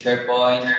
SharePoint.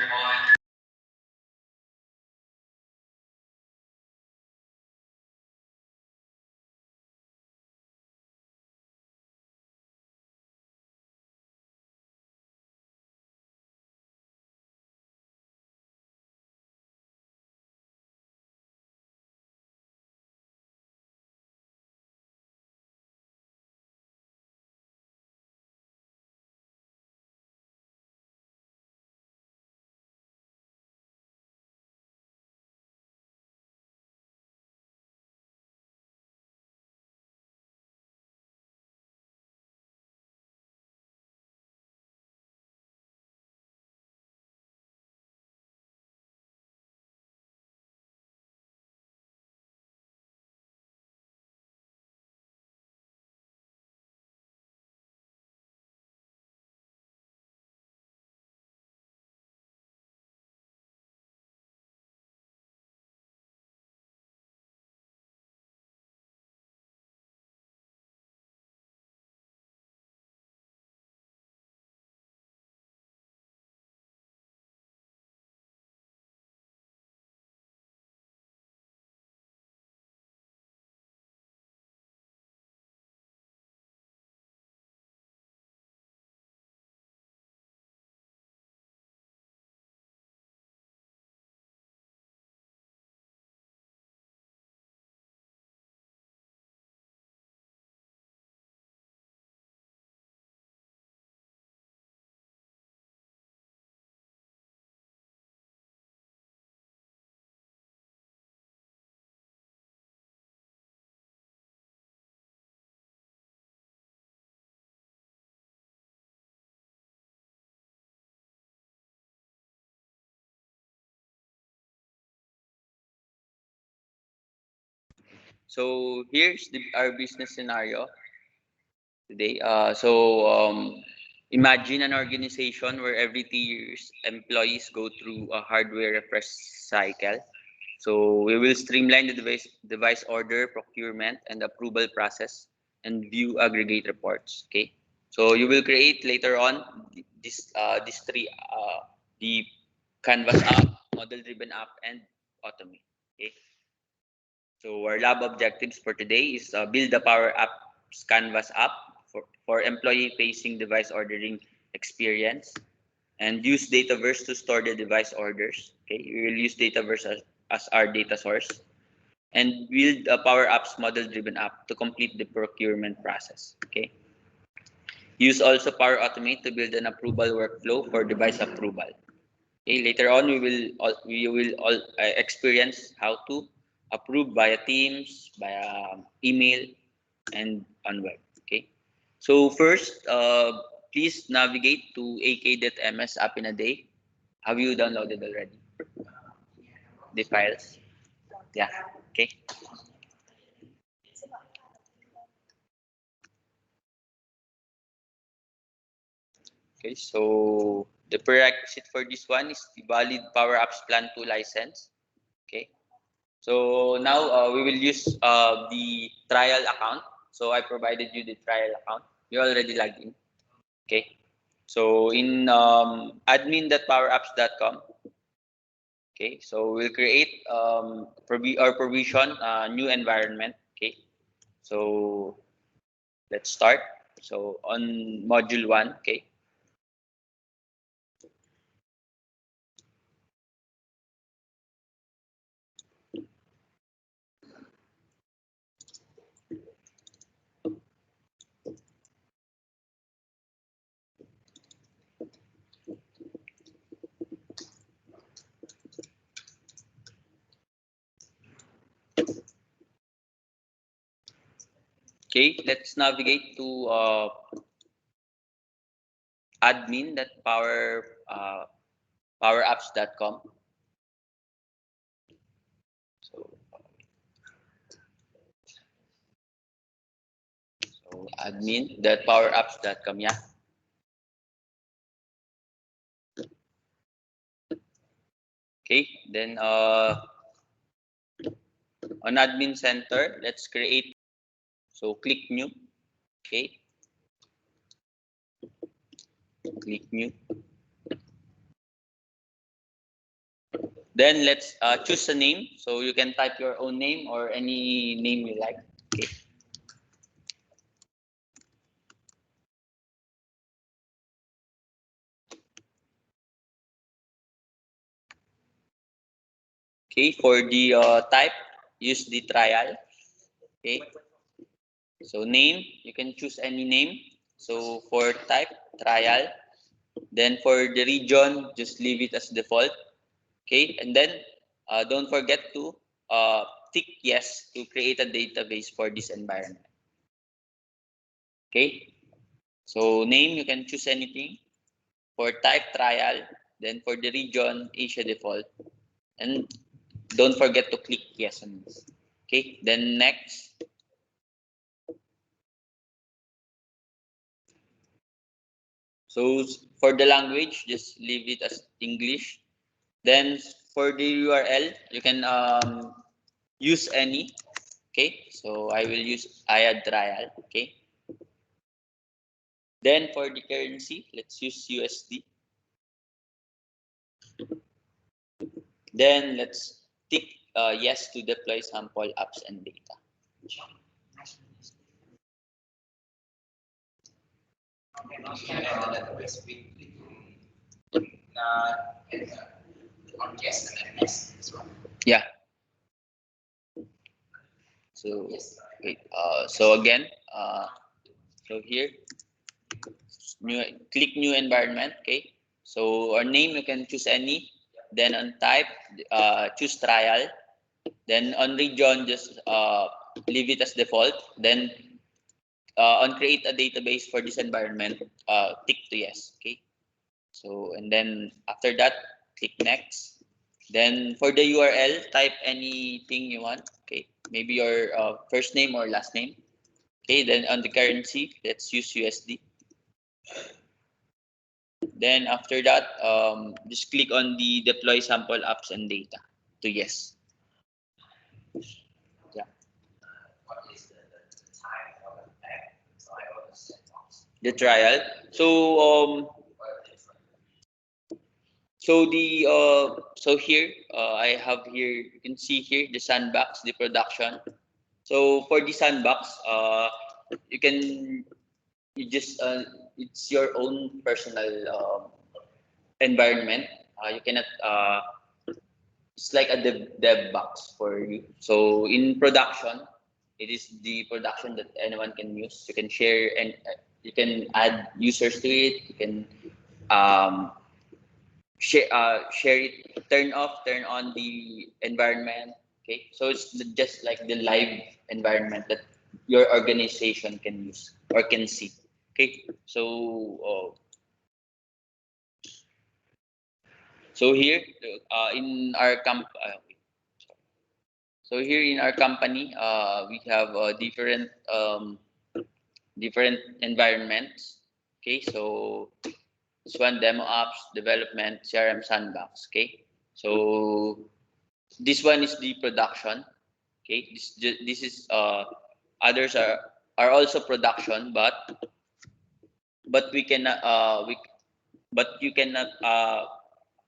So here's our business scenario today. Imagine an organization where every 2 years employees go through a hardware refresh cycle. So we will streamline the device order, procurement, and approval process, and view aggregate reports. Okay. So you will create later on these three the Canvas app, model driven app, and automate. Okay. So our lab objectives for today is build the Power Apps Canvas app for employee-facing device ordering experience, and use Dataverse to store the device orders. Okay, we will use Dataverse as our data source, and build a Power Apps model-driven app to complete the procurement process. Okay, use also Power Automate to build an approval workflow for device approval. Okay, later on we will experience how to approve via Teams, via email, and on web. Okay. So first, please navigate to ak.ms app in a day. Have you downloaded already the files? Yeah. Okay. Okay. So the prerequisite for this one is the valid Power Apps Plan 2 license. Okay. So now we will use the trial account. So I provided you the trial account. You already logged in. Okay. So in admin.powerapps.com. Okay. So we'll create provision new environment. Okay. So let's start. So on module 1. Okay. Okay. Let's navigate to admin.powerapps.com. So admin.powerapps.com. Yeah. Okay. Then on admin center, let's create. So click new. Okay. Click new. Then let's choose a name. So you can type your own name or any name you like. Okay. Okay. For the type, use the trial. Okay. So name, you can choose any name. So for type, trial. Then for the region, just leave it as default. Okay. And then don't forget to tick yes to create a database for this environment. Okay. So name, you can choose anything. For type, trial. Then for the region, Asia default. And don't forget to click yes on this. Okay. Then next. So for the language, just leave it as English. Then for the URL, you can use any. Okay. So I will use IAD trial. Okay. Then for the currency, let's use USD. Then let's tick yes to deploy sample apps and data. Yeah. So wait. So again, so here, new click new environment. Okay. So our name you can choose any. Then on type, choose trial. Then on region, just leave it as default. Then on create a database for this environment, tick to yes. Okay. So and then after that, click next. Then for the URL, type anything you want. Okay. Maybe your first name or last name. Okay. Then on the currency, let's use USD. Then after that, just click on the deploy sample apps and data to yes. Yeah. The trial. So here I have here, you can see here the sandbox, the production. So for the sandbox, you can you just it's your own personal environment. You cannot it's like a dev box for you. So in production, it is the production that anyone can use. You can share and you can add users to it. You can um, share it, turn off, turn on the environment. Okay, so it's just like the live environment that your organization can use or can see. Okay, so here in our so here in our company, we have different environments. Okay, so this one demo apps, development, CRM sandbox. Okay, so this one is the production. Okay, this is others are also production, but we cannot we but you cannot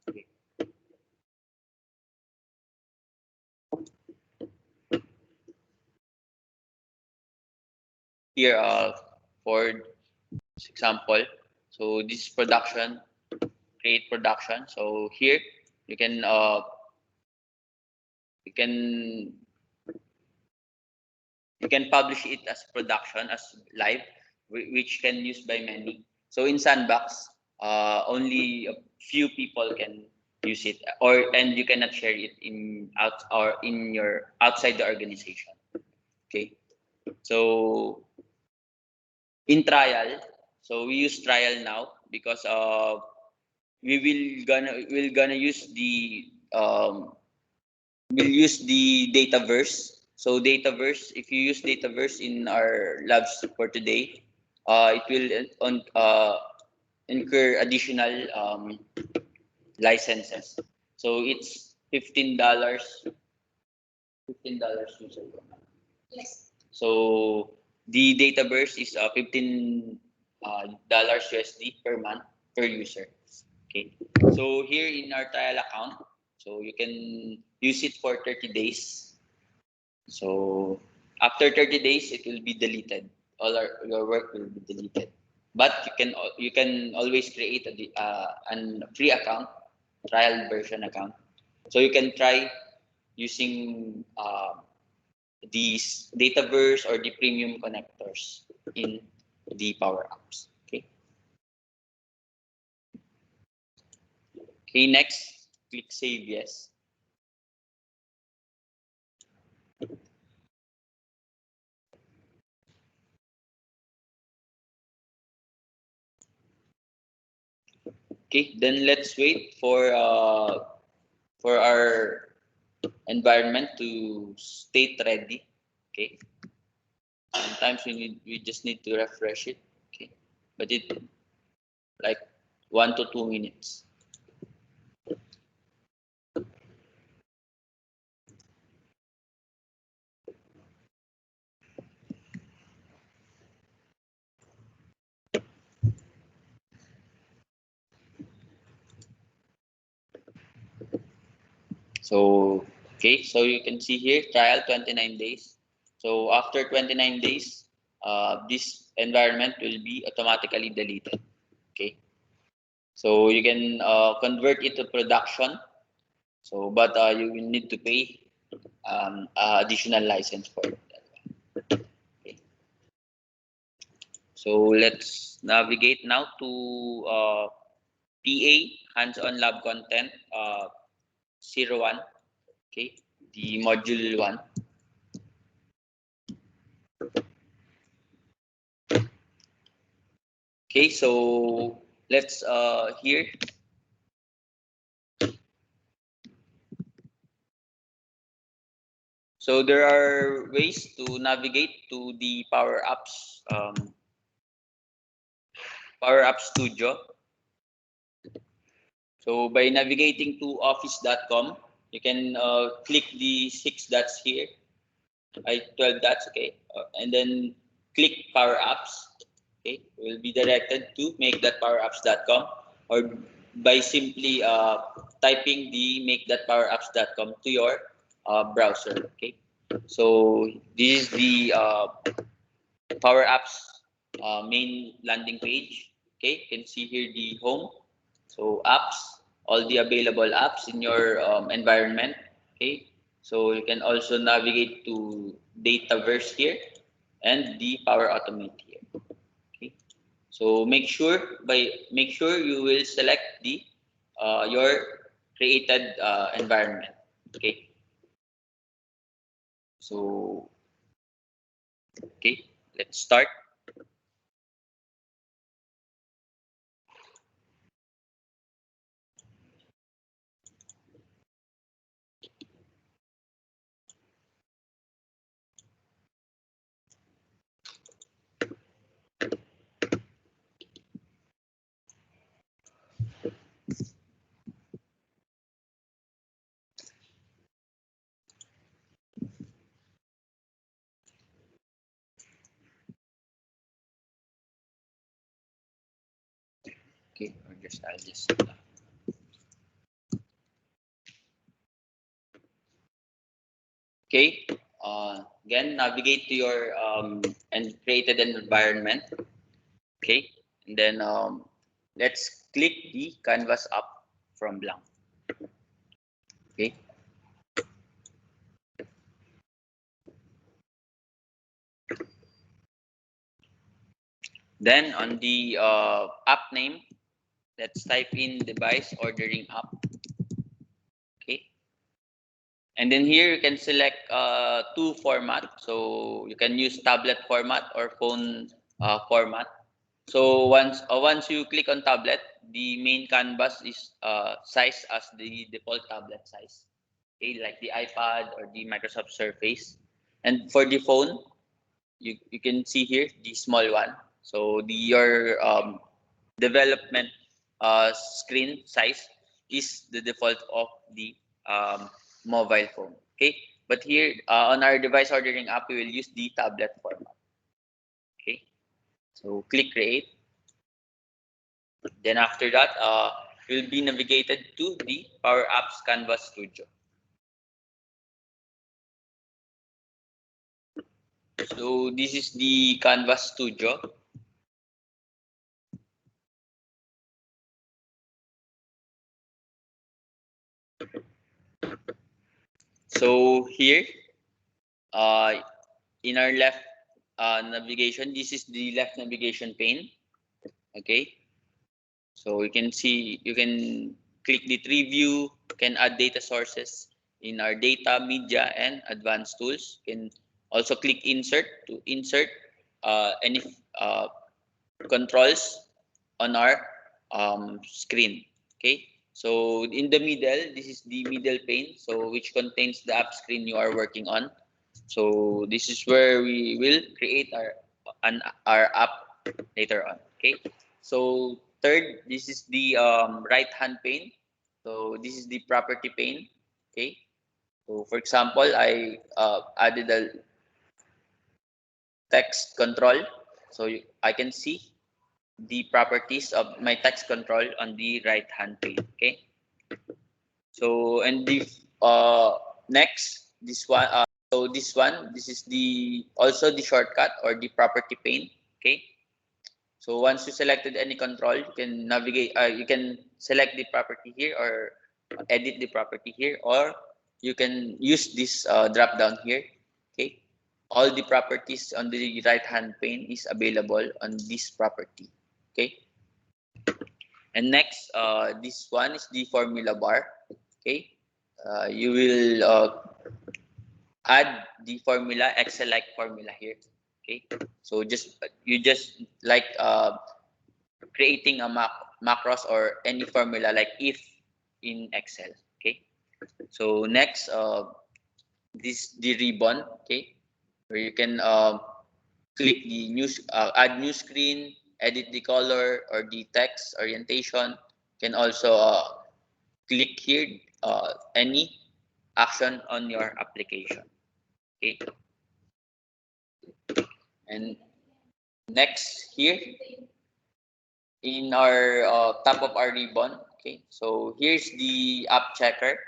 okay. Here for example, so this is production, create production. So here you can you can you can publish it as production as live, which can use by many. So in sandbox, only a few people can use it, or and you cannot share it in out or in your outside the organization. Okay, so in trial, so we use trial now because we're gonna use the we'll use the Dataverse. So Dataverse, if you use Dataverse in our labs for today, it will incur additional licenses. So it's $15. $15 user per month. Yes. So the Dataverse is $15 USD per month per user. Okay. So here in our trial account, So you can use it for 30 days. So after 30 days, it will be deleted. Your work will be deleted. But you can always create an free account, trial version account. So you can try using these Dataverse or the premium connectors in the Power Apps. Okay. Okay. Next, click Save Yes. Okay. Then let's wait for our environment to state ready. Okay. Sometimes we just need to refresh it. Okay. But it like 1 to 2 minutes. So okay, so you can see here trial 29 days. So after 29 days, this environment will be automatically deleted. Okay, so you can convert it to production. So but you will need to pay additional license for it. Okay. So let's navigate now to PA hands-on lab content 01. Okay, the module 1. Okay, so let's here. So there are ways to navigate to the Power Apps Studio. So by navigating to office.com, you can click the 6 dots here, 12 dots, okay, and then click Power Apps. Okay, will be directed to make.powerapps.com, or by simply typing the make.powerapps.com to your browser. Okay, so this is the Power Apps main landing page. Okay, you can see here the home. So apps, all the available apps in your environment. Okay, so you can also navigate to Dataverse here and the Power Automate here. Okay, so make sure you will select the your created environment. Okay, so okay, let's start. Okay, I'll just okay. Again, navigate to your and created an environment. Okay, and then let's click the canvas up from blank. Okay, then on the app name, let's type in device ordering app. Okay, and then here you can select two format. So you can use tablet format or phone format. So once you click on tablet, the main canvas is sized as the default tablet size. Okay, like the iPad or the Microsoft Surface. And for the phone, you can see here the small one. So your development screen size is the default of the um, mobile phone. Okay, but here on our device ordering app, we will use the tablet format. Okay, so click create. Then after that, will be navigated to the Power Apps Canvas Studio. So this is the Canvas Studio. So here, in our left navigation, this is the left navigation pane. Okay, so you can see, you can click the tree view, can add data sources in our data, media, and advanced tools. You can also click insert to insert any controls on our screen. Okay, so in the middle, this is the middle pane, so which contains the app screen you are working on. So this is where we will create our app later on. Okay, so third, this is the right hand pane. So this is the property pane. Okay, so for example, I added a text control, so I can see the properties of my text control on the right hand pane. Okay, so and the next, this one, so this is the also the shortcut or the property pane. Okay, so once you selected any control, you can navigate, you can select the property here or edit the property here, or you can use this drop down here. Okay, all the properties on the right hand pane is available on this property. Okay, and next, this one is the formula bar. Okay, you will add the formula, Excel like formula here. Okay, so you just like creating a macros or any formula like if in Excel. Okay, so next, this the ribbon. Okay, where you can click the new add new screen, edit the color or the text orientation. You can also click here any action on your application. Okay, and next here in our top of our ribbon. Okay, so here's the app checker.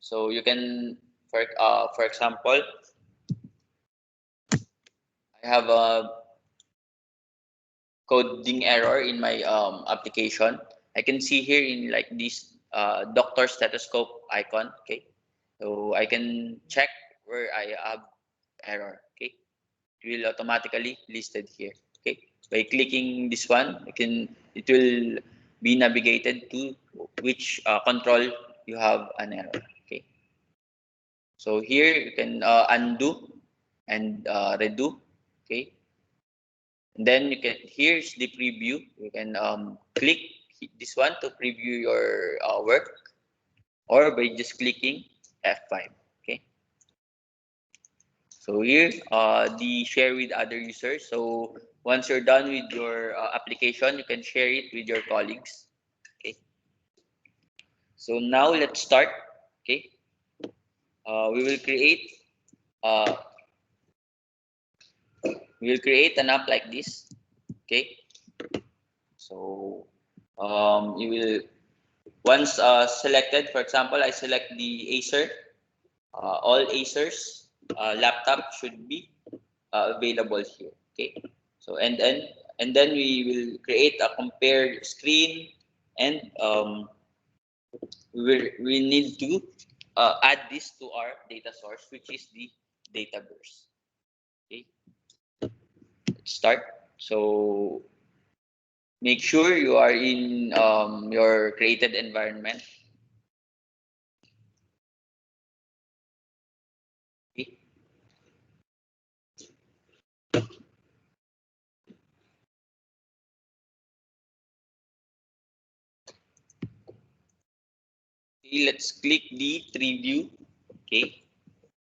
So you can, for example, I have a coding error in my application. I can see here in like this doctor stethoscope icon. Okay, so I can check where I have error. Okay, it will automatically listed here. Okay, by clicking this one, it will be navigated to which control you have an error. Okay, so here you can undo and redo. Okay, and then you can, here's the preview. You can click this one to preview your work, or by just clicking F5. Okay, so here the share with other users. So once you're done with your application, you can share it with your colleagues. Okay, so now let's start. Okay, we will create uh, an app like this. Okay, so you will, once selected, for example, I select the Acer. All Acer's laptop should be available here. Okay, so and then we will create a compare screen, and we need to add this to our data source, which is the Dataverse. Okay, let's start. So make sure you are in your created environment. Okay. Okay, let's click the tree view. Okay,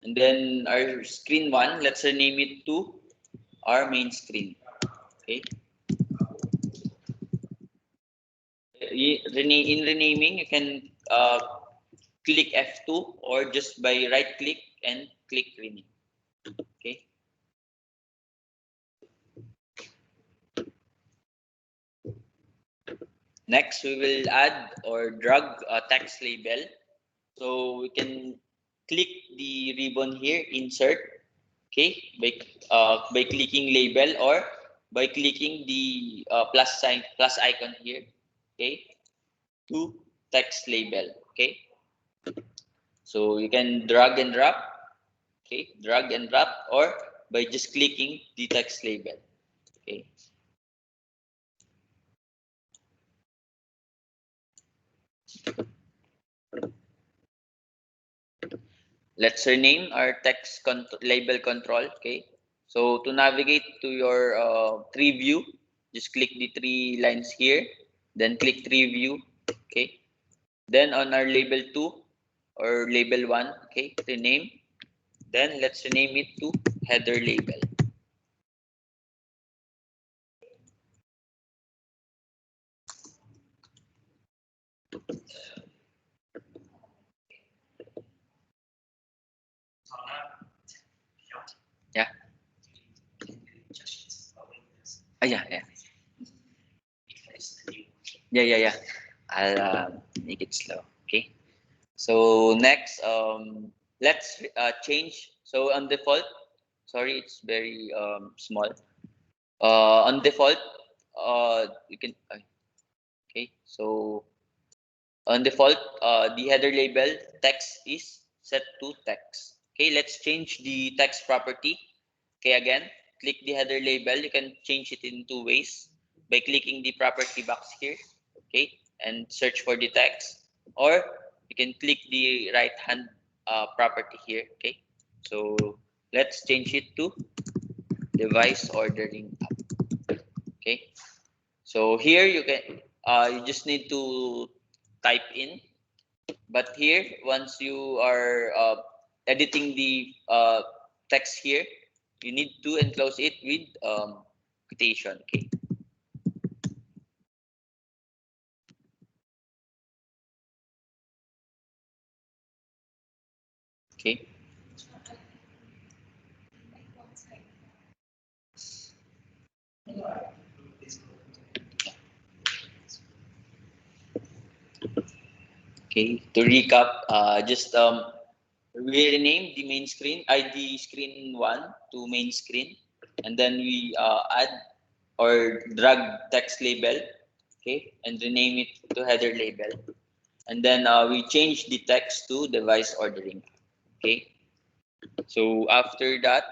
and then our screen one, let's rename it to our main screen. Okay, in renaming, you can click F2 or just by right click and click rename. Okay, Next, we will add or drag a text label. So we can click the ribbon here, insert, okay, by clicking label or by clicking the plus sign, plus icon here, okay, to text label, okay. So you can drag and drop, okay, drag and drop, or by just clicking the text label, okay. Let's rename our label control, okay. So to navigate to your tree view, just click the three lines here, then click tree view, okay. Then on our label 2 or label 1, okay, rename. Then let's rename it to header label. Yeah. Yeah, yeah. Yeah. I'll make it slow. Okay. So next, let's change. So on default, sorry, it's very small. On default, you can. Okay. So on default, the header label text is set to text. Okay. Let's change the text property. Okay. Again, click the header label. You can change it in two ways by clicking the property box here. Okay, and search for the text, or you can click the right hand property here. Okay, so let's change it to device ordering app. Okay, so here you can you just need to type in, but here once you are editing the text here, you need to enclose it with quotation. Okay. Okay. Okay, to recap, just we rename the main screen, ID screen 1 to main screen, and then we add or drag text label, okay, and rename it to header label. And then we change the text to device ordering, okay. So after that,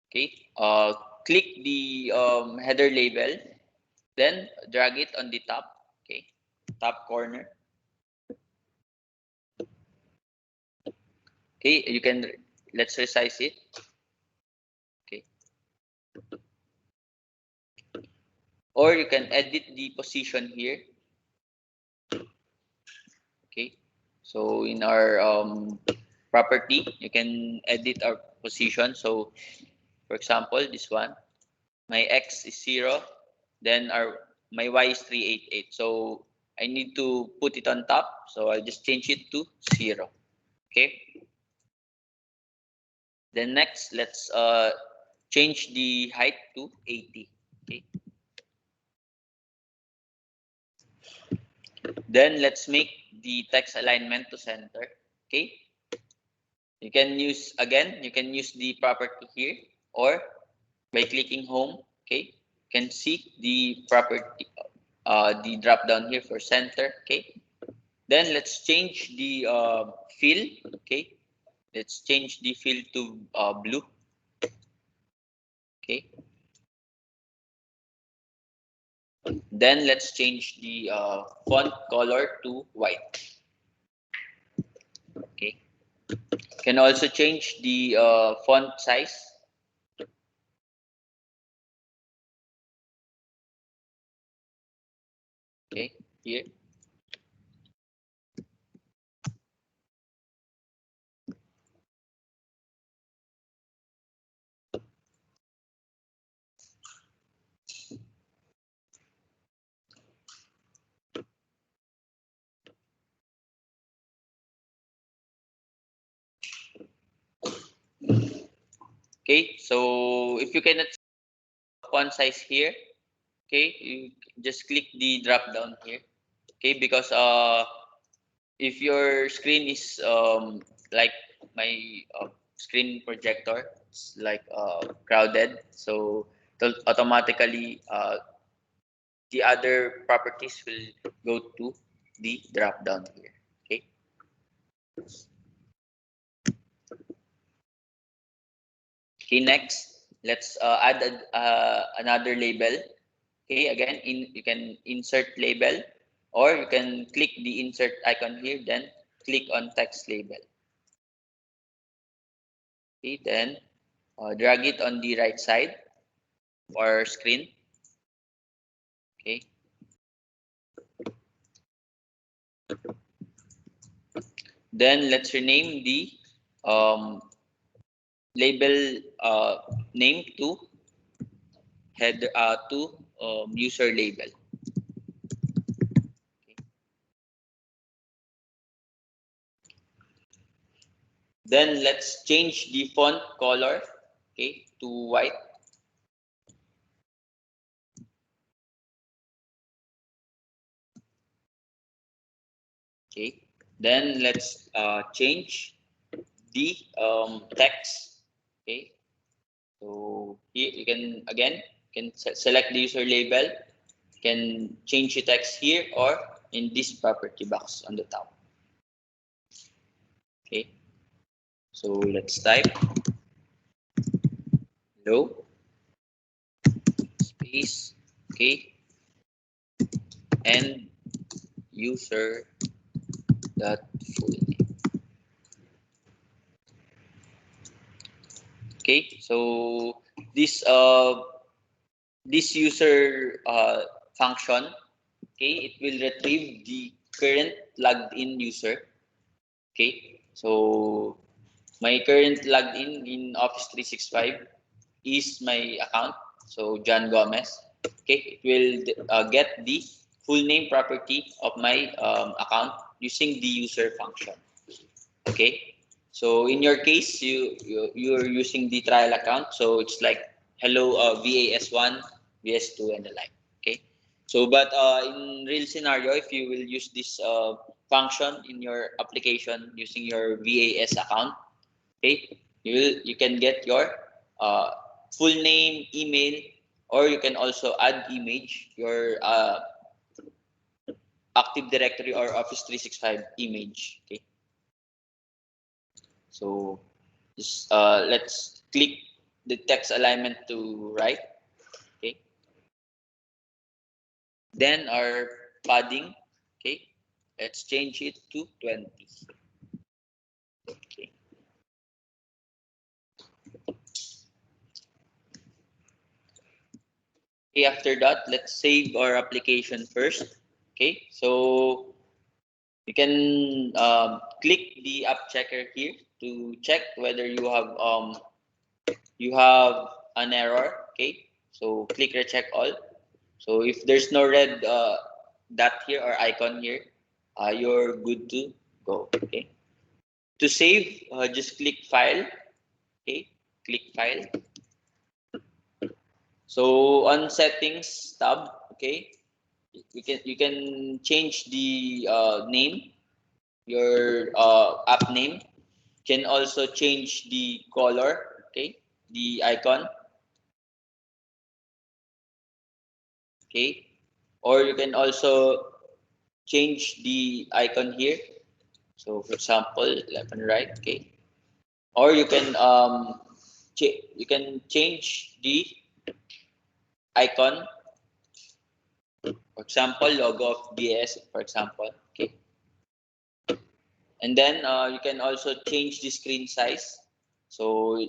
okay, click the header label, then drag it on the top, okay, top corner. Okay, you can, let's resize it. Okay, or you can edit the position here. Okay, so in our property, you can edit our position. So for example, this one, my x is 0, then my y is 388. So I need to put it on top, so I'll just change it to 0. Okay, then next, let's change the height to 80. Okay, then let's make the text alignment to center. Okay, you can use the property here, or by clicking home. Okay, you can see the property, the drop down here for center. Okay, then let's change the fill. Okay, let's change the fill to blue. Okay, then let's change the font color to white. Okay, can also change the font size. Okay, here. Okay, so if you cannot see font size here, Okay, you just click the drop down here. Okay, because if your screen is like my screen projector, it's like crowded, so automatically the other properties will go to the drop down here. Okay. Okay, next, let's add another label. Okay, again, you can insert label, or you can click the insert icon here, then click on text label. Okay, then drag it on the right side of our screen. Okay, then let's rename the um, label name to head to user label. Okay. Then let's change the font color, okay, to white. Okay. Then let's change the text. Okay. So here you can again select the user label. You can change the text here or in this property box on the top. Okay. So let's type hello space, okay, and user dot full name. Okay. So this user function, okay, it will retrieve the current logged in user. Okay, so my current logged in Office 365 is my account, so John Gomez. Okay, it will get the full name property of my account using the user function. Okay, so in your case, you're using the trial account, so it's like hello VAS1, VS2, and the like. Okay, so but in real scenario, if you will use this function in your application using your VAS account, okay, you can get your uh, full name, email, or you can also add image, your Active Directory or Office 365 image. Okay. So just let's click the text alignment to right. Okay. Then our padding. Okay. Let's change it to 20. Okay. Okay. After that, let's save our application first. Okay. So you can click the app checker here to check whether you have an error. Okay. So click recheck all. So if there's no red dot here or icon here, you're good to go. Okay. To save, just click file. Okay. Click file. So on settings tab, okay, you can change the name, your app name. Can also change the color. Okay, the icon. Okay, or you can also change the icon here. So for example, left and right. Okay, or you can you can change the icon. For example, logo of DS. For example, okay, and then you can also change the screen size. So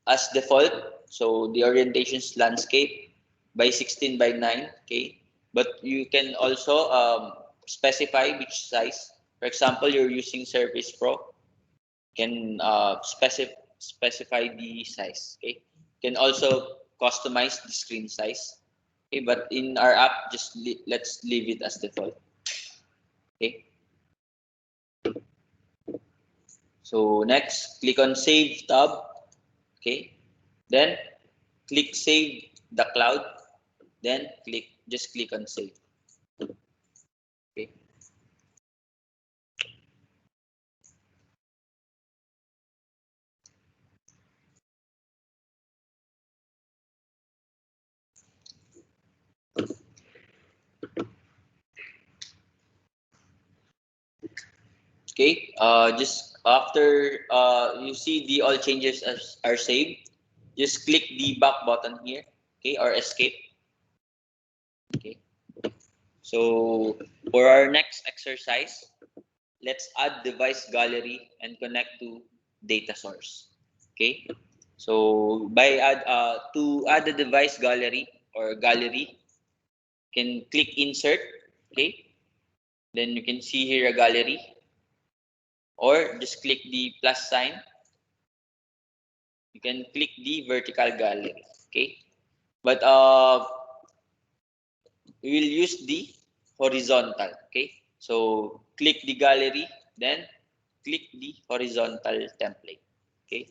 as default, so the orientation is landscape by 16 by 9. Okay, but you can also specify which size. For example, you're using Surface Pro, can specify the size. Okay, can also customize the screen size. Okay, but in our app, just let's leave it as default. Okay, so next, click on Save tab. Okay, then click Save the Cloud. then just click on save. Okay. Okay, just after you see the all changes are saved, just click the back button here, okay, or escape. Okay, so for our next exercise, let's add device gallery and connect to data source. Okay, so to add the device gallery or gallery, can click insert. Okay, then you can see here a gallery, or just click the plus sign. You can click the vertical gallery. Okay, but we will use the horizontal. Okay, so click the gallery, then click the horizontal template. Okay,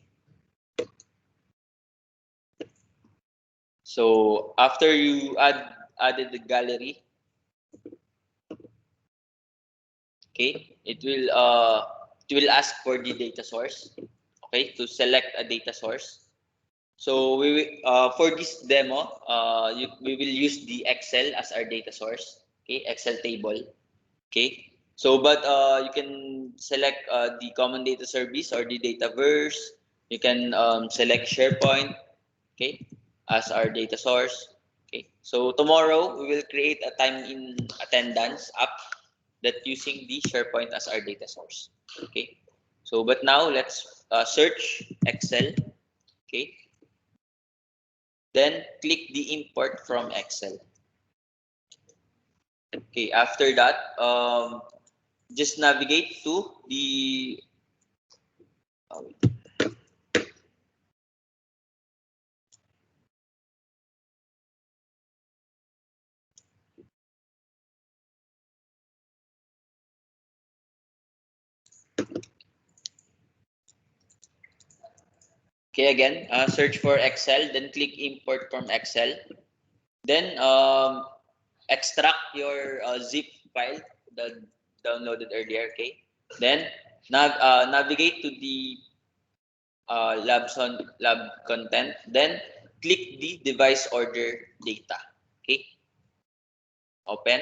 so after you added the gallery, okay, it will ask for the data source. Okay, to select a data source. So for this demo, we will use the Excel as our data source. Okay, Excel table. Okay, so but you can select the common data service or the Dataverse. You can select SharePoint. Okay, as our data source. Okay, so tomorrow we will create a time in attendance app that using the SharePoint as our data source. Okay, so but now let's search Excel. Okay, then click the import from Excel. Okay, after that, just navigate to the okay, again, search for Excel, then click import from Excel. Then extract your zip file that downloaded earlier. Okay, then navigate to the lab content, then click the device order data. Okay, open.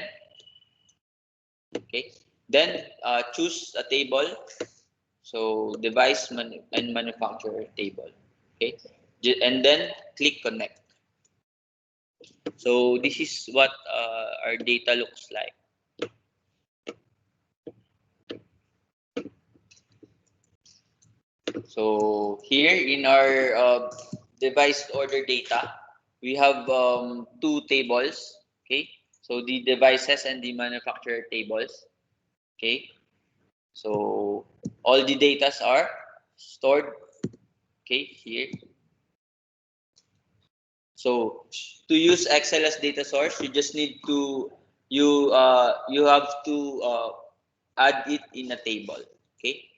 Okay, then choose a table. So device and manufacturer table. Okay, and then click connect. So this is what our data looks like. So here in our device order data, we have two tables. Okay, so the devices and the manufacturer tables. Okay, so all the datas are stored. Okay, here. So to use Excel as data source, you just need to you have to add it in a table. Okay.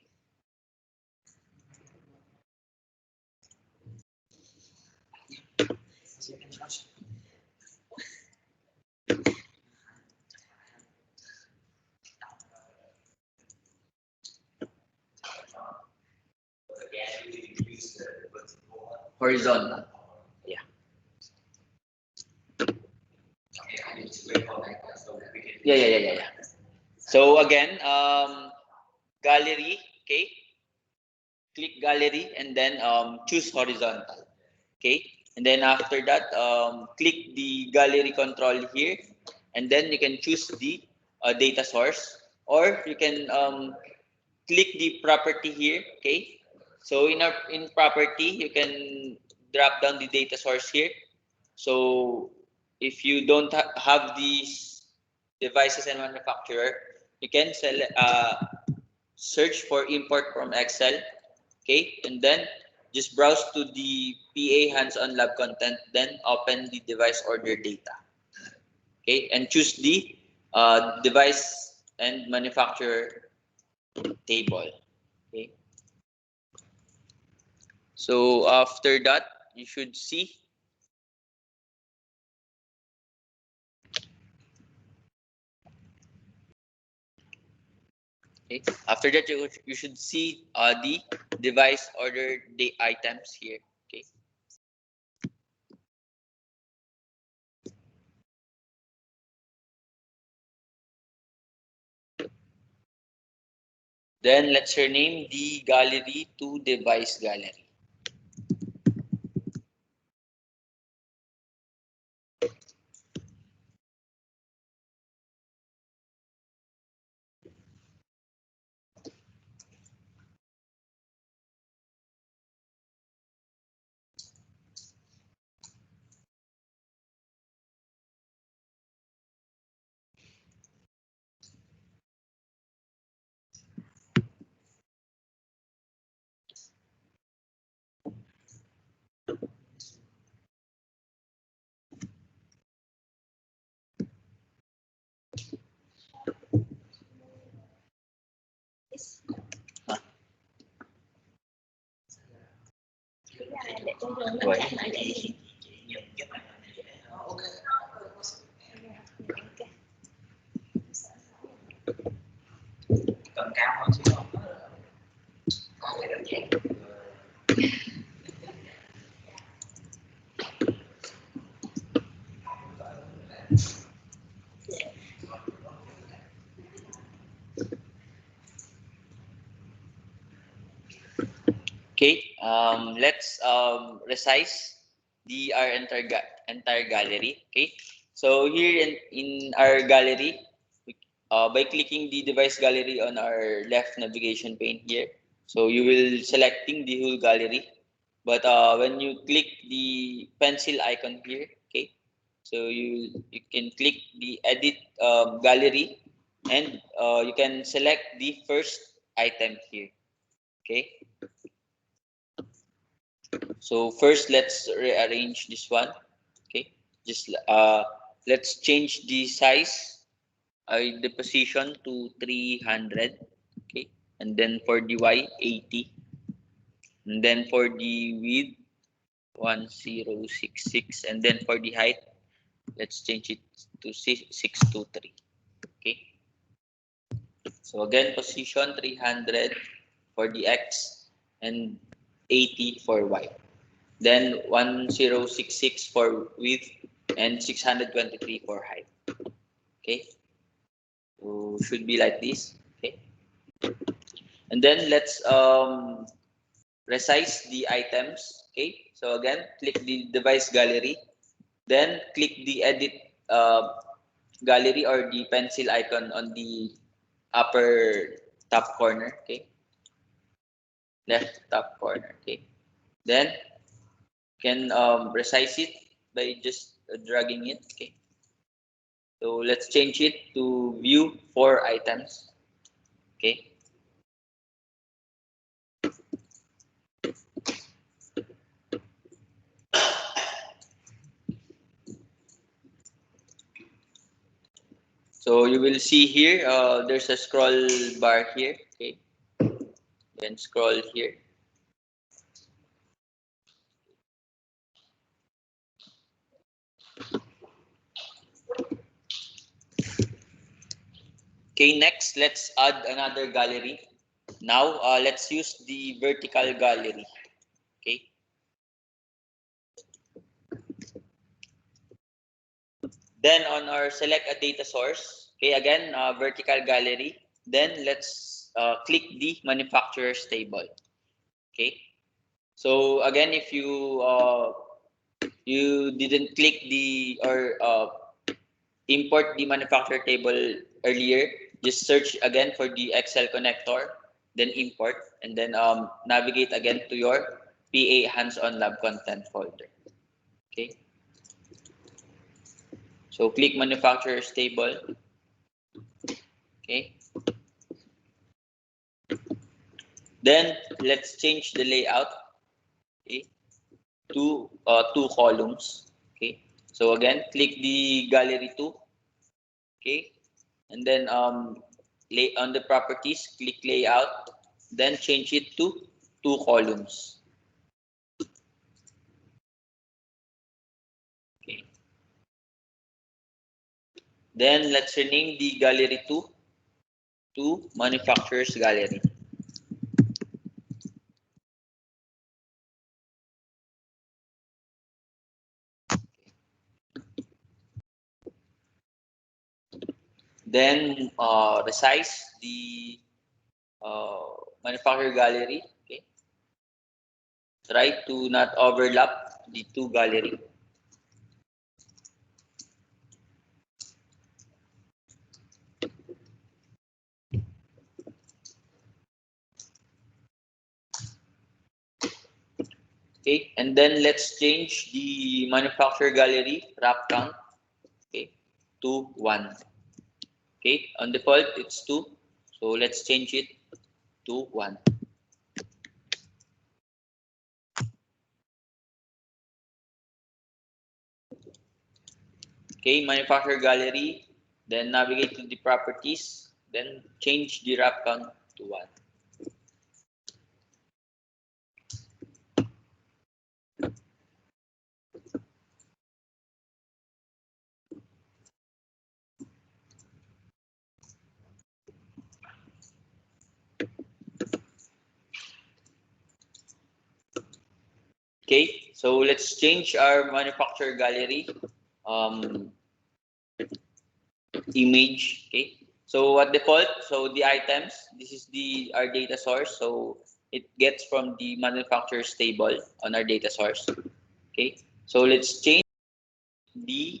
Horizontal. Yeah. Yeah. So again, gallery. Okay. Click gallery and then choose horizontal. Okay, and then after that, click the gallery control here, and then you can choose the data source, or you can click the property here. Okay, so in property you can drop down the data source here. So if you don't have these devices and manufacturer, you can search for import from Excel. Okay, and then just browse to the PA hands-on lab content, then open the device order data. Okay, and choose the device and manufacturer table. Okay, so after that, you should see Okay. After that, you should see the device order the items here. Okay. Then let's rename the gallery to device gallery. Why? Cần cao hơn chứ không? Có thể đơn giản. Okay, let's resize our entire gallery. Okay, so here in our gallery, by clicking the device gallery on our left navigation pane here, so you will selecting the whole gallery. But when you click the pencil icon here, okay, so you can click the edit gallery, and you can select the first item here. Okay. So first, let's rearrange this one. Okay, just let's change the size, the position to 300. Okay, and then for the Y 80, and then for the width 1066, and then for the height, let's change it to 623. Okay, so again, position 300 for the X and 80 for Y. Then 1066 for width and 623 for height. Okay, so should be like this. Okay, and then let's resize the items. Okay, so again, click the device gallery, then click the edit gallery or the pencil icon on the upper top corner. Okay, left top corner. Okay, then can resize it by just dragging it. Okay. So let's change it to view 4 items. Okay. So you will see here, there's a scroll bar here. Okay. Then scroll here. Okay. Next, let's add another gallery. Now, let's use the vertical gallery. Okay. Then on our select a data source. Okay. Again, vertical gallery. Then let's click the manufacturer's table. Okay. So again, if you didn't click the or import the manufacturer table earlier, just search again for the Excel connector, then import, and then navigate again to your PA hands-on lab content folder. Okay. So click manufacturer's table. Okay. Then let's change the layout. Okay. To 2 columns. Okay. So again, click the gallery 2. Okay. And then lay on the properties, click layout, then change it to 2 columns. Okay. Then let's rename the gallery 2. to manufacturer's gallery. Then resize the manufacturer gallery. Okay, try to not overlap the two gallery. Okay, and then let's change the manufacturer gallery wrap count, okay, to 1. Okay, on default it's 2, so let's change it to 1. Okay, manufacturer gallery, then navigate to the properties, then change the wrap count to 1. Okay, so let's change our manufacturer gallery image. Okay, so at default, so the items, this is the our data source, so it gets from the manufacturer's table on our data source. Okay, so let's change the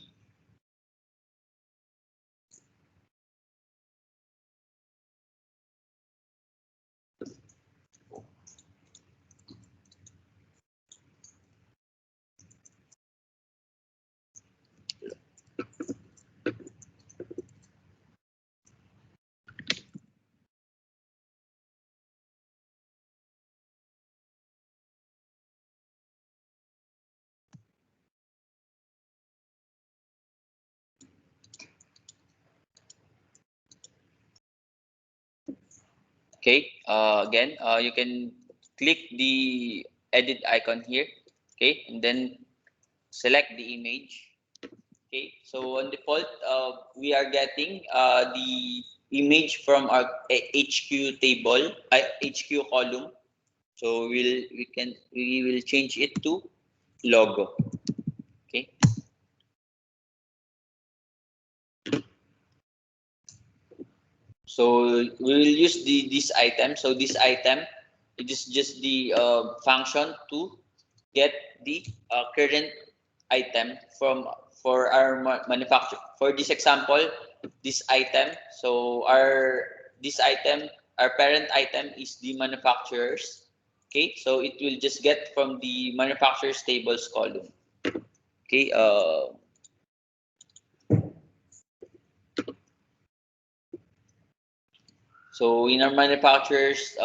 okay. Again, you can click the edit icon here. Okay, and then select the image. Okay, so on default, we are getting the image from our HQ table, HQ column. So we will change it to logo. Okay. So we will use this item. So this item, it is just the function to get the current item from for our manufacturer. For this example, this item. So this item, our parent item is the manufacturer's. Okay, so it will just get from the manufacturer's tables column. Okay. So in our manufacturer's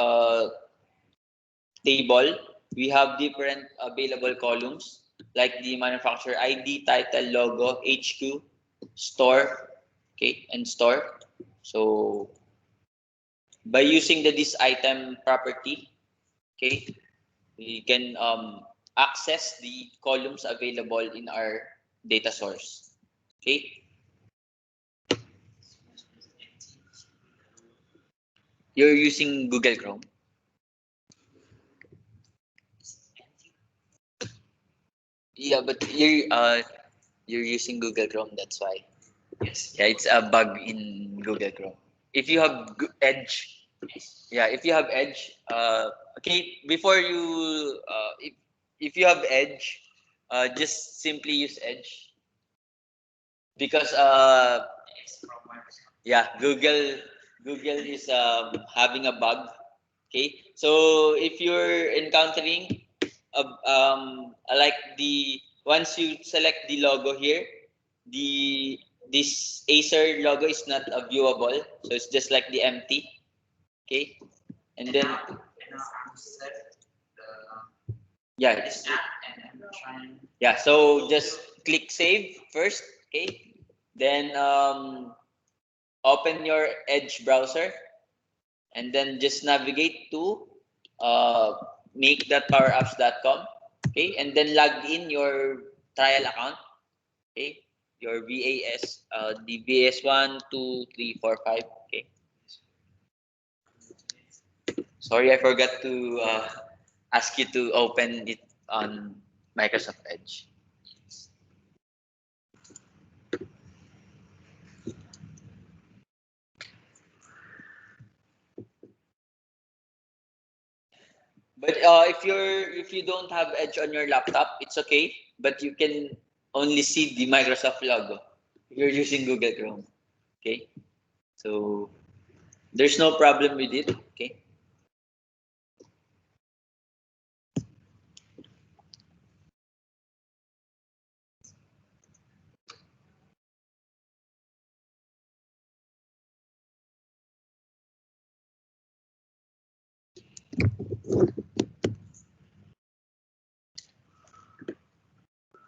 table, we have different available columns like the manufacturer ID, title, logo, HQ, store, okay, and store. So by using the this item property, okay, we can access the columns available in our data source. Okay, you're using Google Chrome. Yeah, but you're using Google Chrome. That's why. Yes. Yeah, it's a bug in Google Chrome. If you have Edge, yeah, if you have Edge, okay, before you, if you have Edge, just simply use Edge because, yeah, Google is having a bug. Okay, so if you're encountering, like the once you select the logo here, the this Acer logo is not viewable, so it's just like the empty. Okay, and then yeah, yeah. So just click save first. Okay, then open your Edge browser, and then just navigate to uh, make.powerapps.com. Okay, and then log in your trial account. Okay, your VAS, the VAS 1, 2, 3, 4, 5. Okay, Sorry, I forgot to ask you to open it on Microsoft Edge. But if you don't have Edge on your laptop, it's okay. But you can only see the Microsoft logo if you're using Google Chrome. Okay, so there's no problem with it. Okay.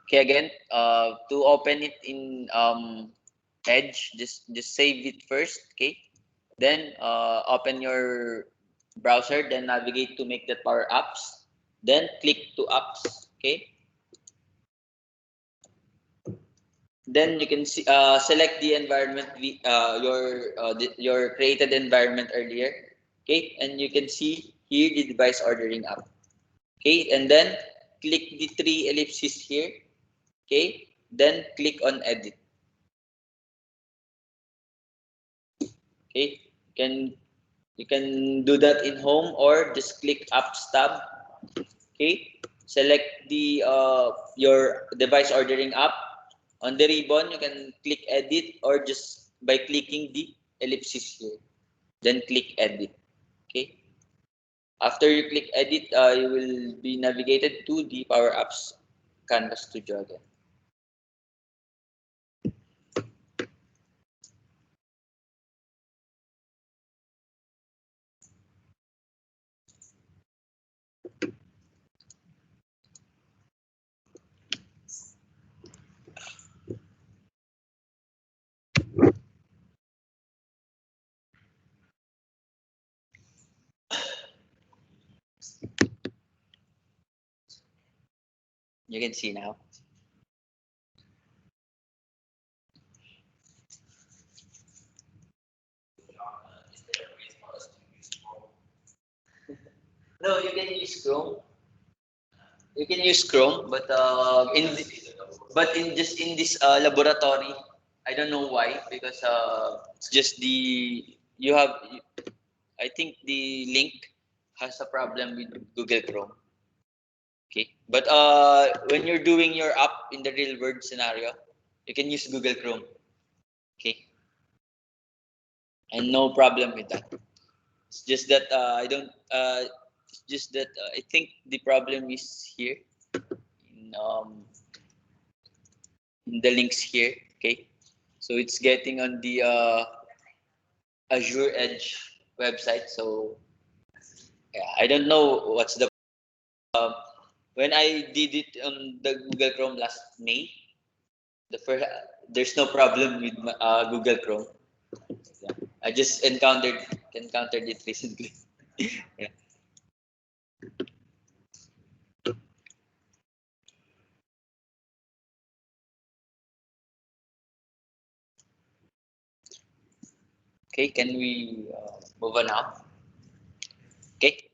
Okay. Again, to open it in Edge, just save it first. Okay. Then open your browser. Then navigate to make that Power Apps. Then click to Apps. Okay. Then you can see select the environment your created environment earlier. Okay, and you can see here the device ordering app. Okay, and then click the three ellipses here. Okay, then click on edit. Okay, you can do that in home or just click apps tab. Okay, select the your device ordering app. On the ribbon, you can click edit or just by clicking the ellipsis here. Then click edit. Okay. After you click edit, you will be navigated to the Power Apps Canvas Studio again. You can see now. No, you can use Chrome. You can use Chrome, but in just in this laboratory, I don't know why because it's just the you have. I think the link has a problem with Google Chrome. Okay, but when you're doing your app in the real world scenario, you can use Google Chrome. Okay, and no problem with that. It's just that I don't. It's just that I think the problem is here in the links here. Okay, so it's getting on the Azure Edge website. So yeah, I don't know what's the um, when I did it on the Google Chrome last May. The first there's no problem with Google Chrome. Yeah. I just encountered it recently. Yeah. Okay, can we move on now? Okay.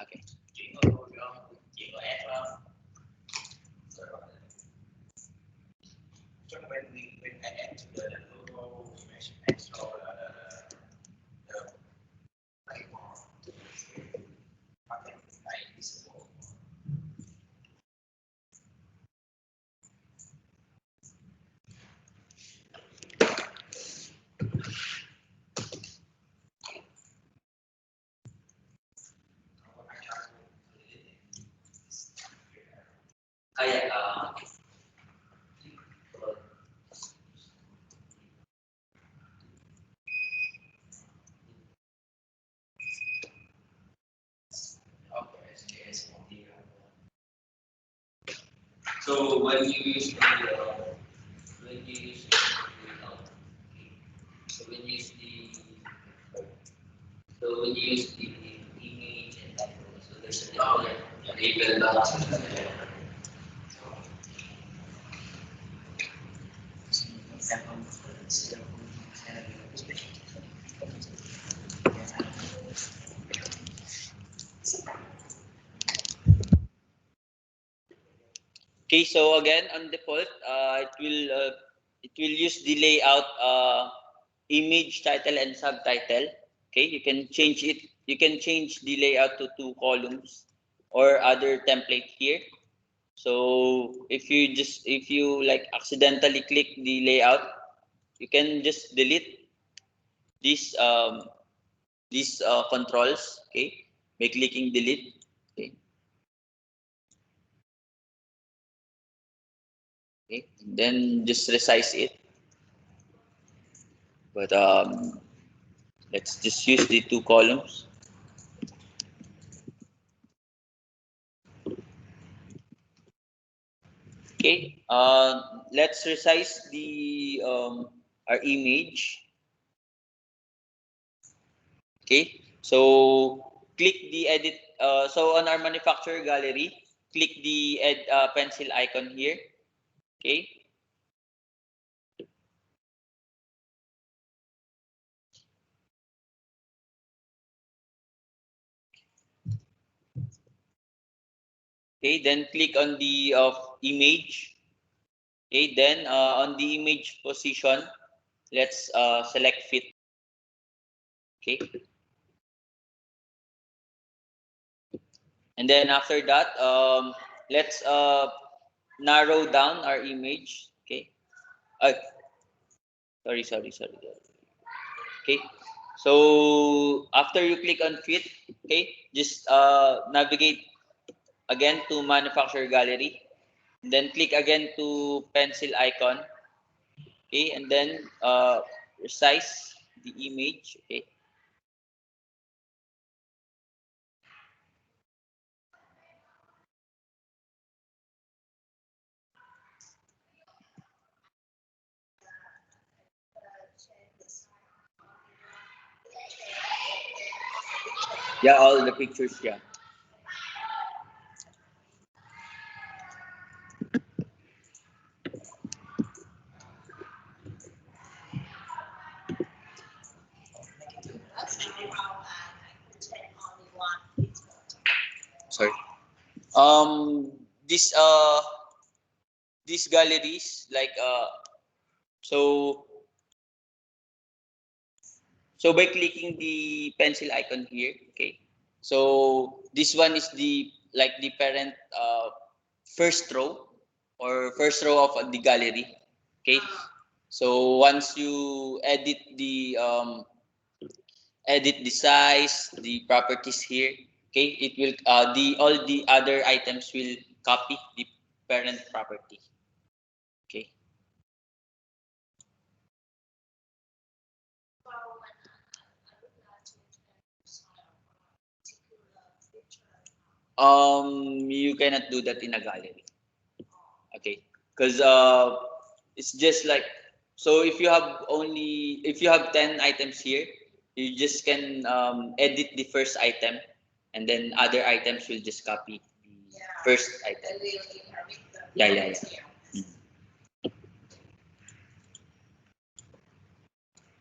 Okay. Yeah. So when you use the when you use the so when you use the so when you use the image and that so there's a different label Okay, so again on default, it will use the layout image, title, and subtitle. Okay, you can change it. You can change the layout to 2 columns or other template here. So if you like accidentally click the layout, you can just delete these controls. Okay, by clicking delete. Okay, okay, and then just resize it. But let's just use the 2 columns. Okay. Let's resize the our image. Okay. So click the edit. So on our manufacturer gallery, click the pencil icon here. Okay. Okay. Then click on the image. Okay. Then on the image position, let's select fit. Okay. And then after that, let's narrow down our image. Okay. Uh, sorry. Okay. So after you click on fit, okay, just navigate again to manufacturer gallery. Then click again to pencil icon. Okay, and then resize the image. Okay. Yeah, all the pictures. Yeah. Sorry. Um, this these galleries like so so by clicking the pencil icon here, okay. So this one is the like the parent first row or first row of the gallery. Okay. So once you edit the size, the properties here, okay, it will the all the other items will copy the parent property. Okay. You cannot do that in a gallery. Okay, because it's just like so if you have 10 items here, you just can edit the first item, and then other items will just copy the first item. Yeah.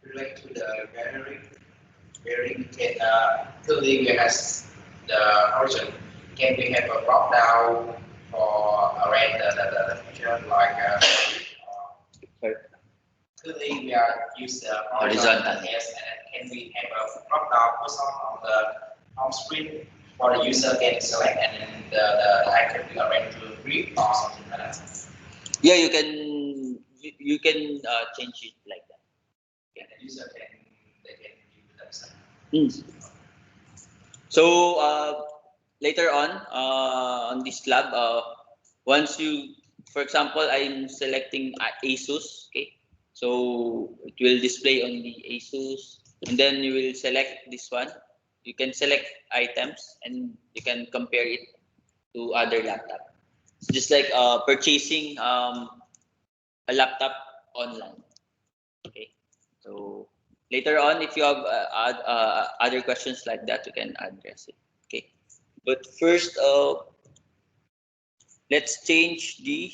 Relate to the gallery, where we can clearly we has the origin. Can we have a drop down for arrange the picture like Sorry. clearly we are use the Horizontal. yes, and can we have a drop down person on the home screen for the user can select and then the icon will arrange to grid or something like that. Yeah, you can change it like that. Yeah, the user can they can do themselves. So later on this lab, once you, for example, I'm selecting ASUS. Okay, so it will display on the ASUS, and then you will select this one. You can select items, and you can compare it to other laptop. It's just like purchasing a laptop online. Okay, so later on, if you have other questions like that, you can address it. Okay, but first, let's change the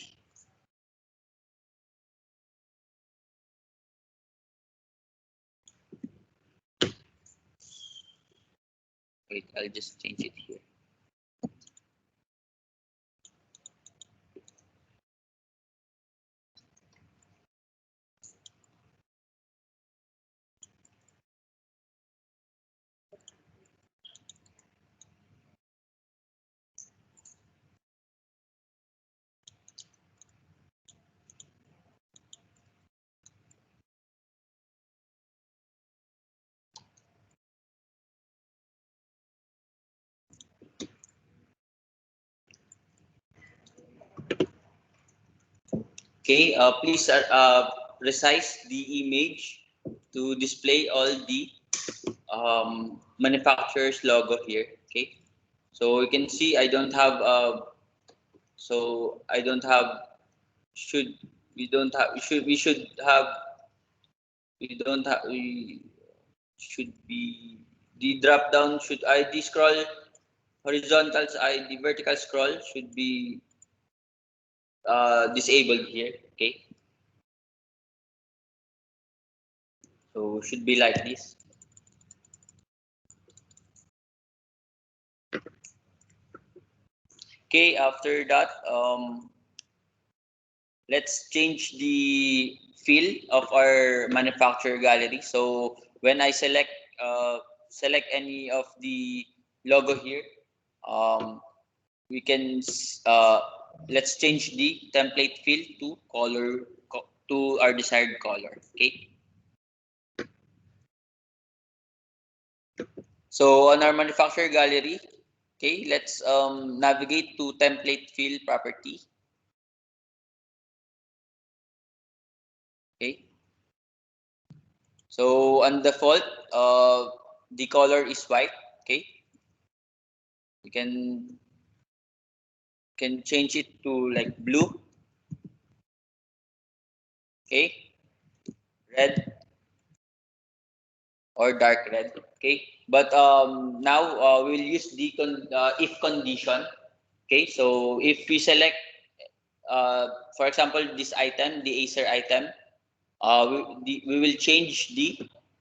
Wait, I'll just change it here. Okay, please resize the image to display all the manufacturer's logo here. Okay, so you can see I don't have so I don't have should we don't have we should have we don't have we should be the drop down should I the scroll horizontals I the vertical scroll should be disabled here. Okay, so should be like this. Okay, after that, let's change the fill of our manufacturer gallery. So when I select any of the logo here, um, we can let's change the template fill to to our desired color. Okay. So on our manufacturer gallery, okay, let's navigate to template fill property. Okay. So on default, the color is white. Okay, you can change it to like blue. Okay, red or dark red. Okay, but now we'll use the if condition. Okay, so if we select, for example, this item, the Acer item, we will change the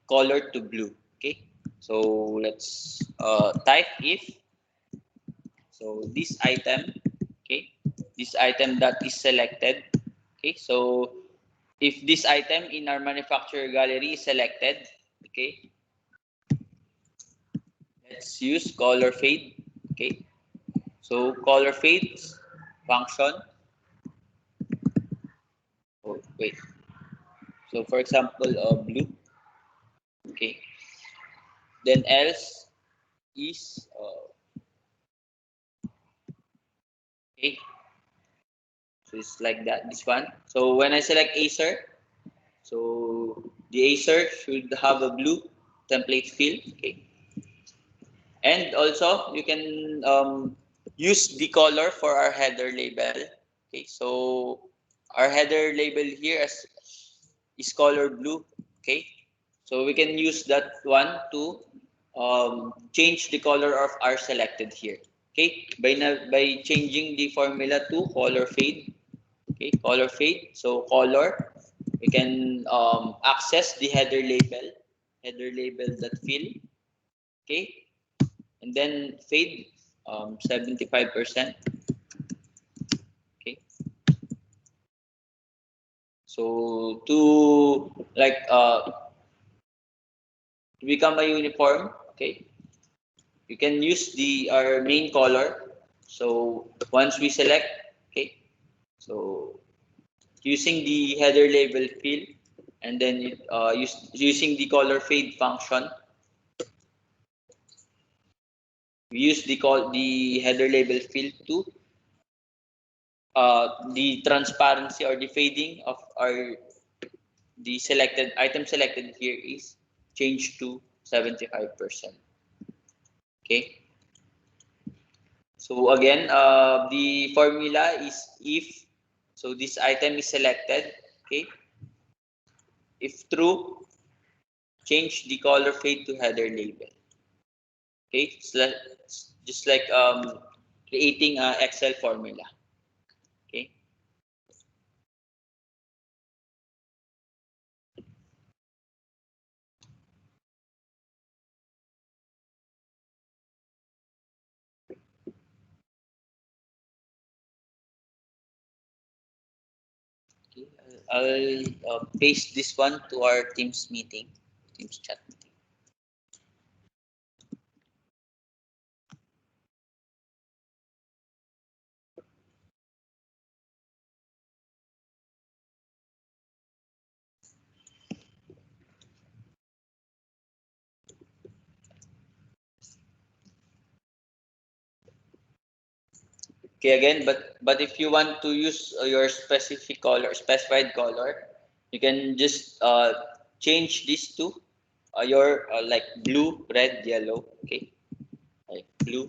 color to blue. Okay, so let's type if. So this item, okay, this item that is selected, okay. So if this item in our manufacturer gallery is selected, okay, let's use color fade, okay. So color fades function. Oh, wait. So for example, blue, okay. Then else is okay. So it's like that. This one. So when I select Acer, so the Acer should have a blue template field, okay. And also you can use the color for our header label. Okay, so our header label here is color blue. Okay, so we can use that one to change the color of our selected here. Okay, by changing the formula to color fade. Okay, color fade. So color, we can access the header label that fill. Okay, and then fade 75%. Okay, so to like to become a uniform, okay, you can use the our main color. So once we select, okay, so using the header label field and then using the color fade function, we use the header label field to the transparency or the fading of our the selected item selected here is changed to 75%. Okay. So again, the formula is if so this item is selected. Okay. If true, change the color fade to header label. Okay. It's just like creating a Excel formula. Okay. Okay, I'll paste this one to our Teams meeting, Teams chat meeting. Okay, again, but if you want to use your specific color, specified color, you can just change this to your like blue, red, yellow. Okay, like blue.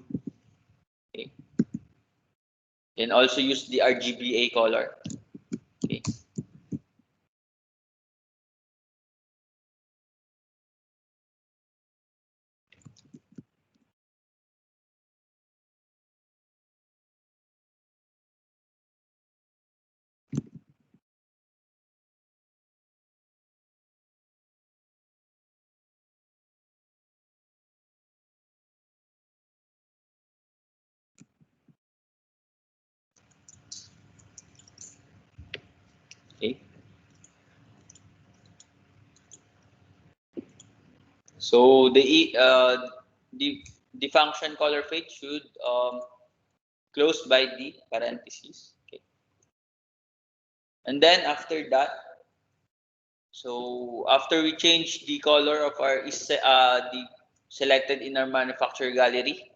Okay, and also use the RGBA color. Okay, okay. So the function color fade should close by the parentheses. Okay, and then after that, so after we change the color of our the selected in our manufacturer gallery,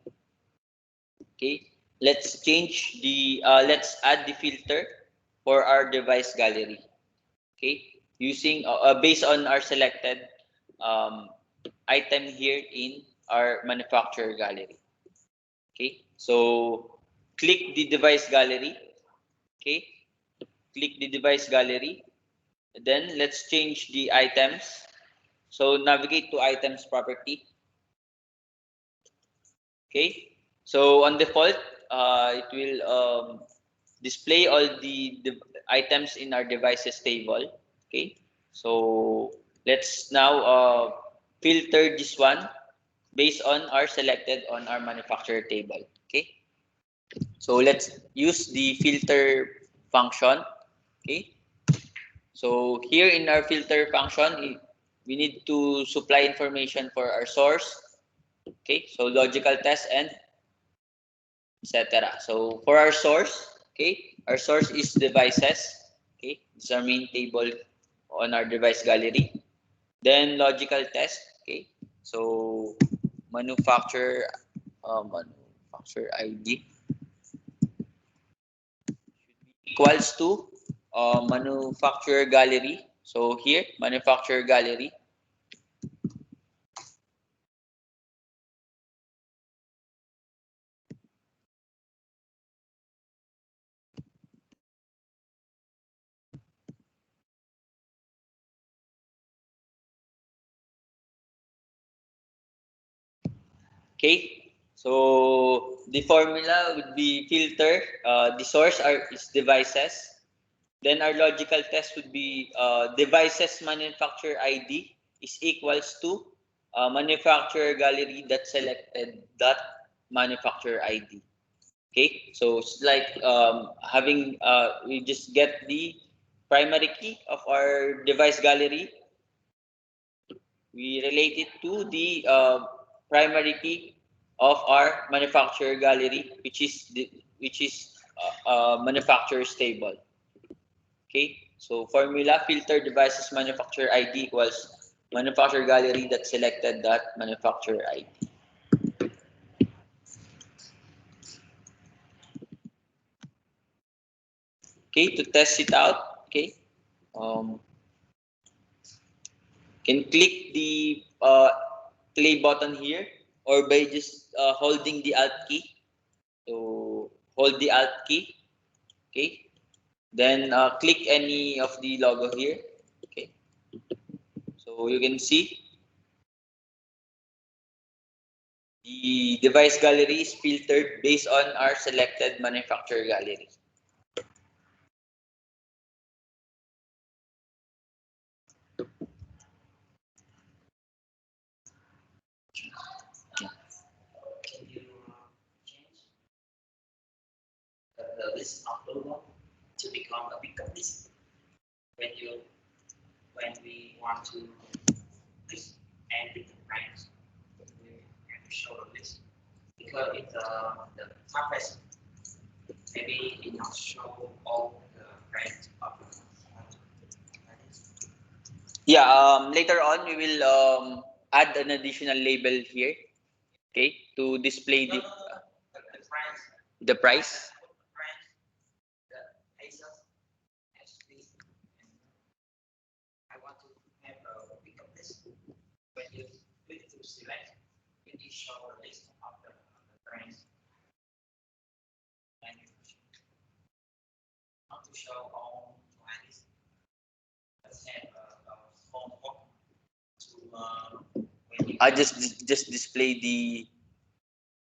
okay, let's add the filter for our device gallery. Okay, using based on our selected um, item here in our manufacturer gallery. Okay, so click the device gallery. Okay, click the device gallery. Then let's change the items. So navigate to items property. Okay, so on default, it will display all the items in our devices table. Okay, so let's now filter this one based on our selected on our manufacturer table. Okay, so let's use the filter function. Okay, so here in our filter function, we need to supply information for our source. Okay, so logical test and etc. So for our source, okay, our source is devices. Okay, this is our main table on our device gallery. Then logical test. Okay, so manufacturer manufacturer ID equals to manufacturer gallery. So here manufacturer gallery. Okay, so the formula would be filter. The source is devices. Then our logical test would be devices manufacturer ID is equals to manufacturer gallery that selected dot manufacturer ID. Okay, so it's like having we just get the primary key of our device gallery. We relate it to the primary key of our manufacturer gallery, which is manufacturer's table. Okay, so formula filter devices manufacturer ID equals manufacturer gallery that selected that manufacturer ID. Okay, to test it out, okay, can click the play button here or by just holding the Alt key. So hold the Alt key, okay, then click any of the logo here, okay. So you can see the device gallery is filtered based on our selected manufacturer gallery. Can you change the list upload one to become a pickup list? when you when we want to list and different brands, we have to show the list because it's the toughest. Maybe it not show all the brands of the Yeah, later on we will add an additional label here, okay, to display the price, the price. the ASOS, HP, and I want to have a pickup list. When you click to select, it will show a list of the brands and not to show all clients. Let's have a small box to when you I just display the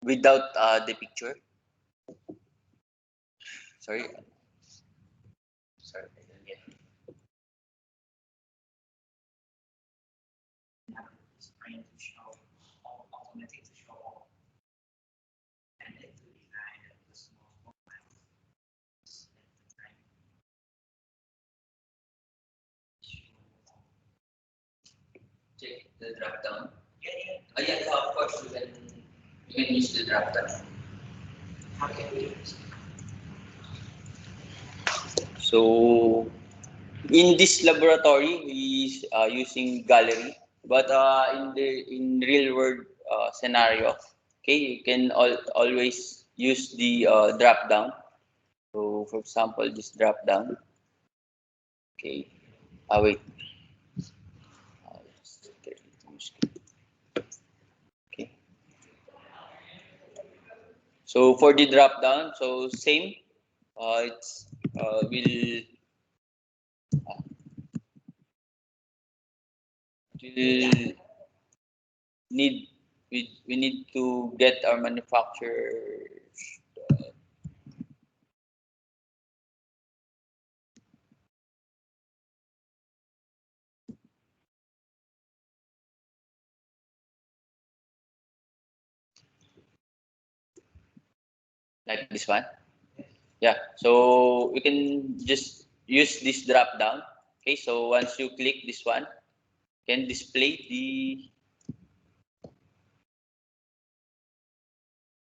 without the picture. Sorry, sorry. have this screen to show all automatic to show all and then to design the small format. Check the drop down. Yeah, yeah. Yeah, of course you can use the drop down. How can we use it? So in this laboratory, we using gallery, but in real world scenario, okay, you can always use the drop down. So for example, this drop down. Okay. Wait. Okay. So for the drop down, so same. It's will need we need to get our manufacturer like this one. Yeah, so we can just use this drop down. Okay, so once you click this one, you can display the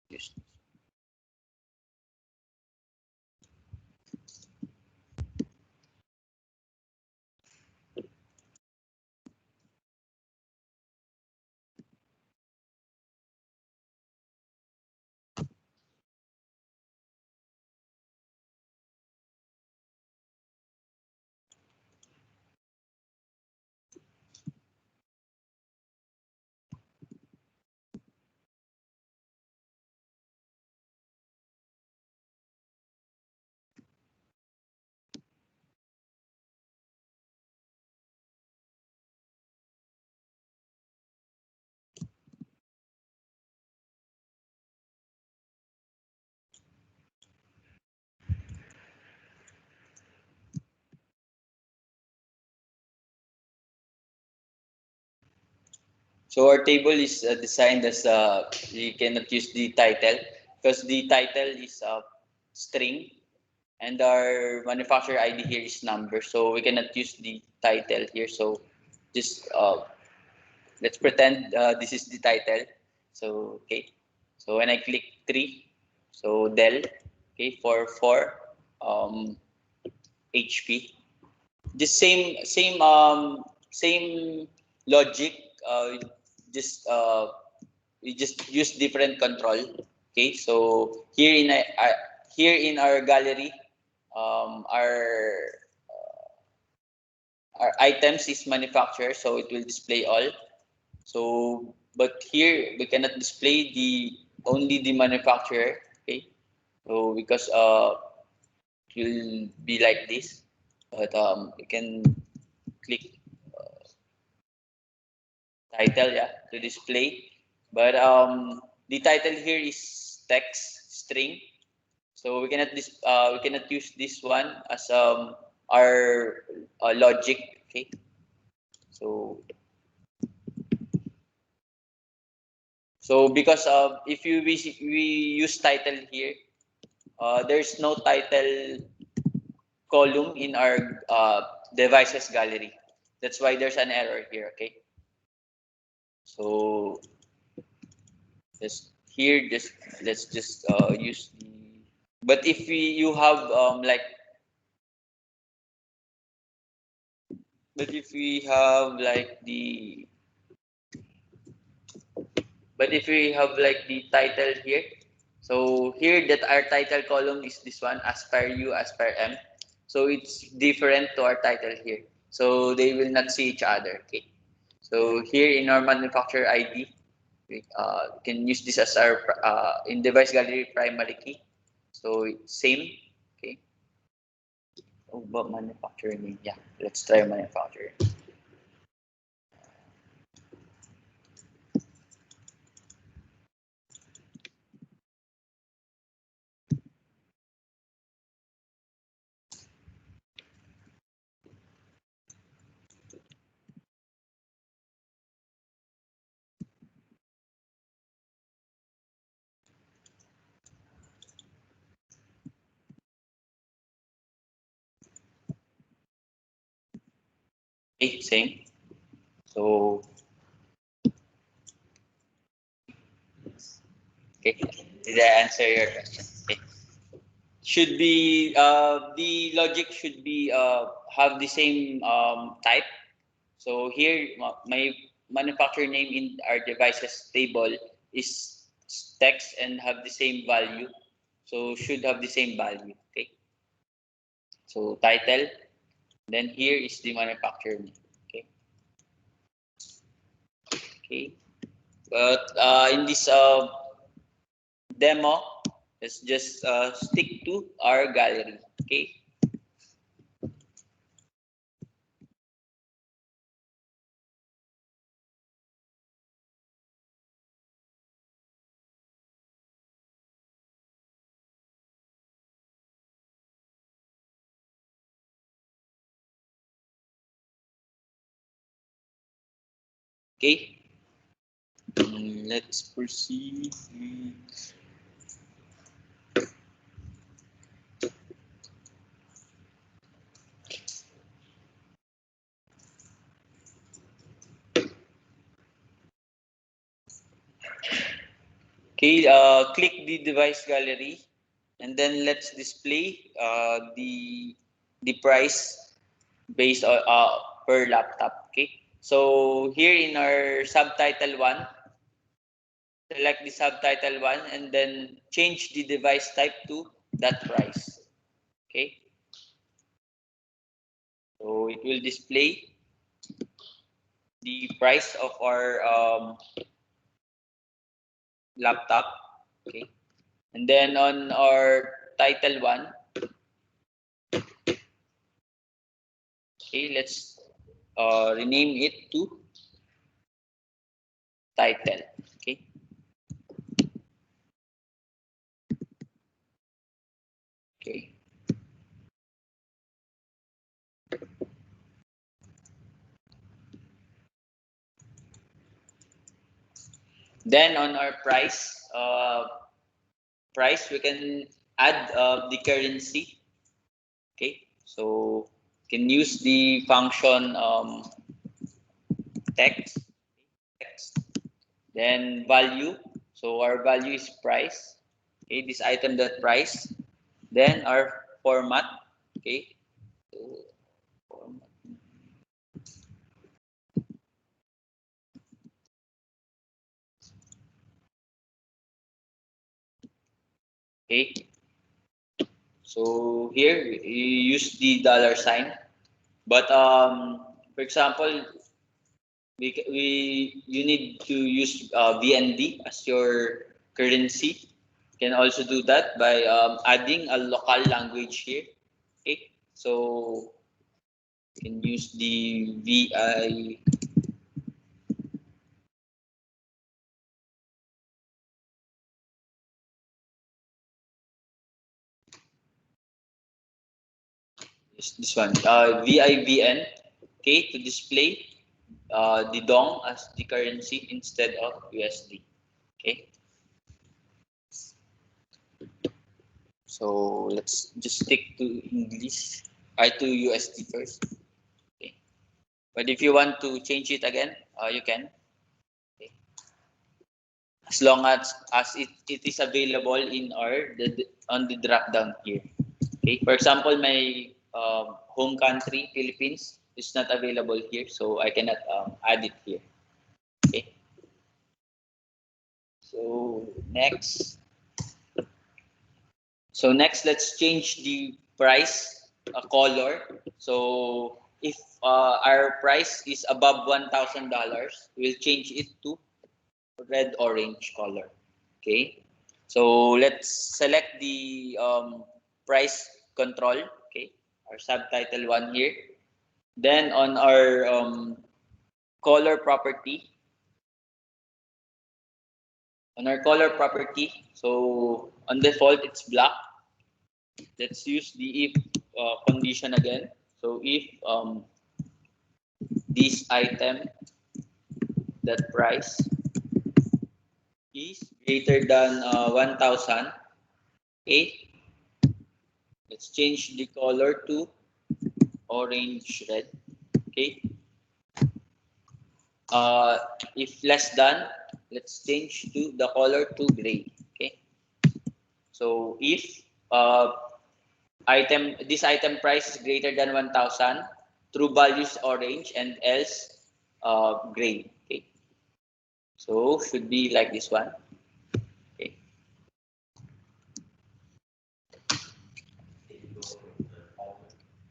use. So our table is designed as you cannot use the title because the title is string and our manufacturer ID here is number. So we cannot use the title here. So just let's pretend this is the title. So okay. So when I click 3, so Dell, okay, for 4 HP. Just same logic. Just we just use different control. Okay, so here in our gallery, um, our our items is manufacturer, so it will display all. So, but here we cannot display the only the manufacturer. Okay, so because it will be like this, but you can click title, yeah, to display. But the title here is text string, so we cannot use this one as our logic. Okay, so because if we use title here, there's no title column in our devices gallery. That's why there's an error here. Okay. So let's just use the. But if you have but if we have like the but if we have like the title here, so here that our title column is this one, as per U, as per M. So it's different to our title here. So they will not see each other. Okay. So here in our manufacturer ID, we can use this as our in device gallery primary key. So same. Okay. Oh, but manufacturer name. Yeah, let's try manufacturer. Okay, same. So okay, did I answer your question? Okay. Should be the logic should be have the same type. So here my manufacturer name in our devices table is text and have the same value. So should have the same value. Okay. So title, then here is the manufacturer name. Okay. Okay. But in this demo, let's just stick to our gallery. Okay. Okay. Let's proceed. Okay, click the device gallery, and then let's display the price based on per laptop. Okay, so here in our subtitle one, select the subtitle one, and then change the device type to that price. Okay, so it will display the price of our laptop. Okay, and then on our title one, okay, let's rename it to title. Okay. Okay. Then on our price we can add the currency. Okay. So can use the function text, then value. So our value is price. Okay, this item dot price. Then our format. Okay. So, format. Okay. So here you use the dollar sign. But for example, you need to use VND as your currency. You can also do that by adding a local language here. Okay, so you can use the VI. This one, VIVN. Okay, to display the dong as the currency instead of USD. Okay, so let's just stick to English. To USD first. But if you want to change it again, you can. Okay. As long as it is available in our on the drop down here. Okay. For example, my home country, Philippines, is not available here, so I cannot add it here. Okay. So next. So next, let's change the price color. So if our price is above $1,000, we'll change it to red orange color. Okay. So let's select the price control. Okay. Our subtitle one here. Then on our color property, so on default it's black. Let's use the if condition again. So if this item that price is greater than 1,000, okay, let's change the color to orange red. Okay. Uh, if less than, let's change to the color to gray. Okay. So if this item price is greater than 1,000, true value is orange and else gray. Okay. So should be like this one. Okay.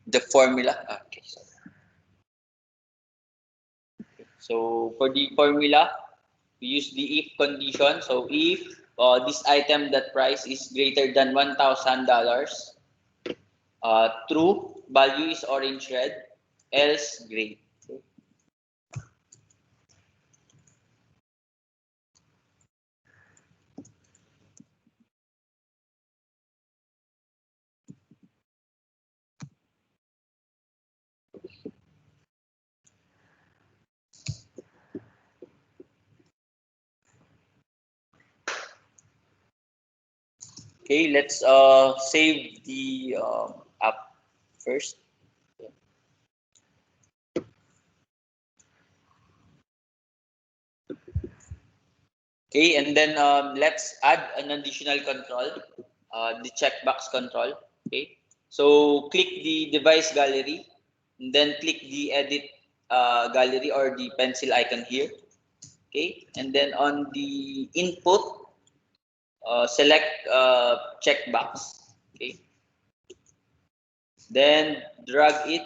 The formula. Okay. So for the formula, we use the if condition. So if this item that price is greater than $1,000, true value is orange red, else gray. Okay, let's save the app first. Okay, and then let's add an additional control, the checkbox control. Okay, so click the device gallery, and then click the edit gallery or the pencil icon here. Okay, and then on the input, select checkbox. Okay, then drag it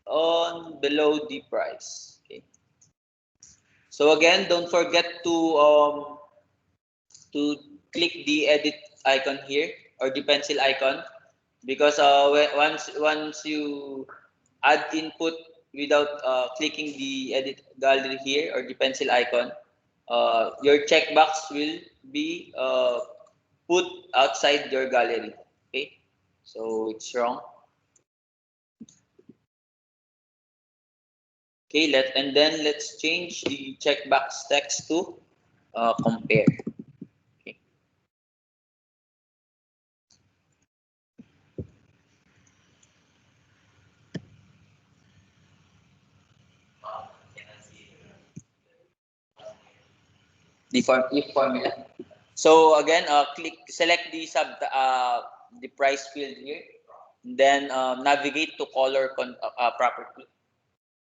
on below the price. Okay, so again, don't forget to click the edit icon here or the pencil icon, because once you add input without clicking the edit gallery here or the pencil icon, your checkbox will be put outside your gallery. Okay, so it's wrong. Okay, let's change the checkbox text to compare. Okay. The if formula. So again, select the price field here, then navigate to color property.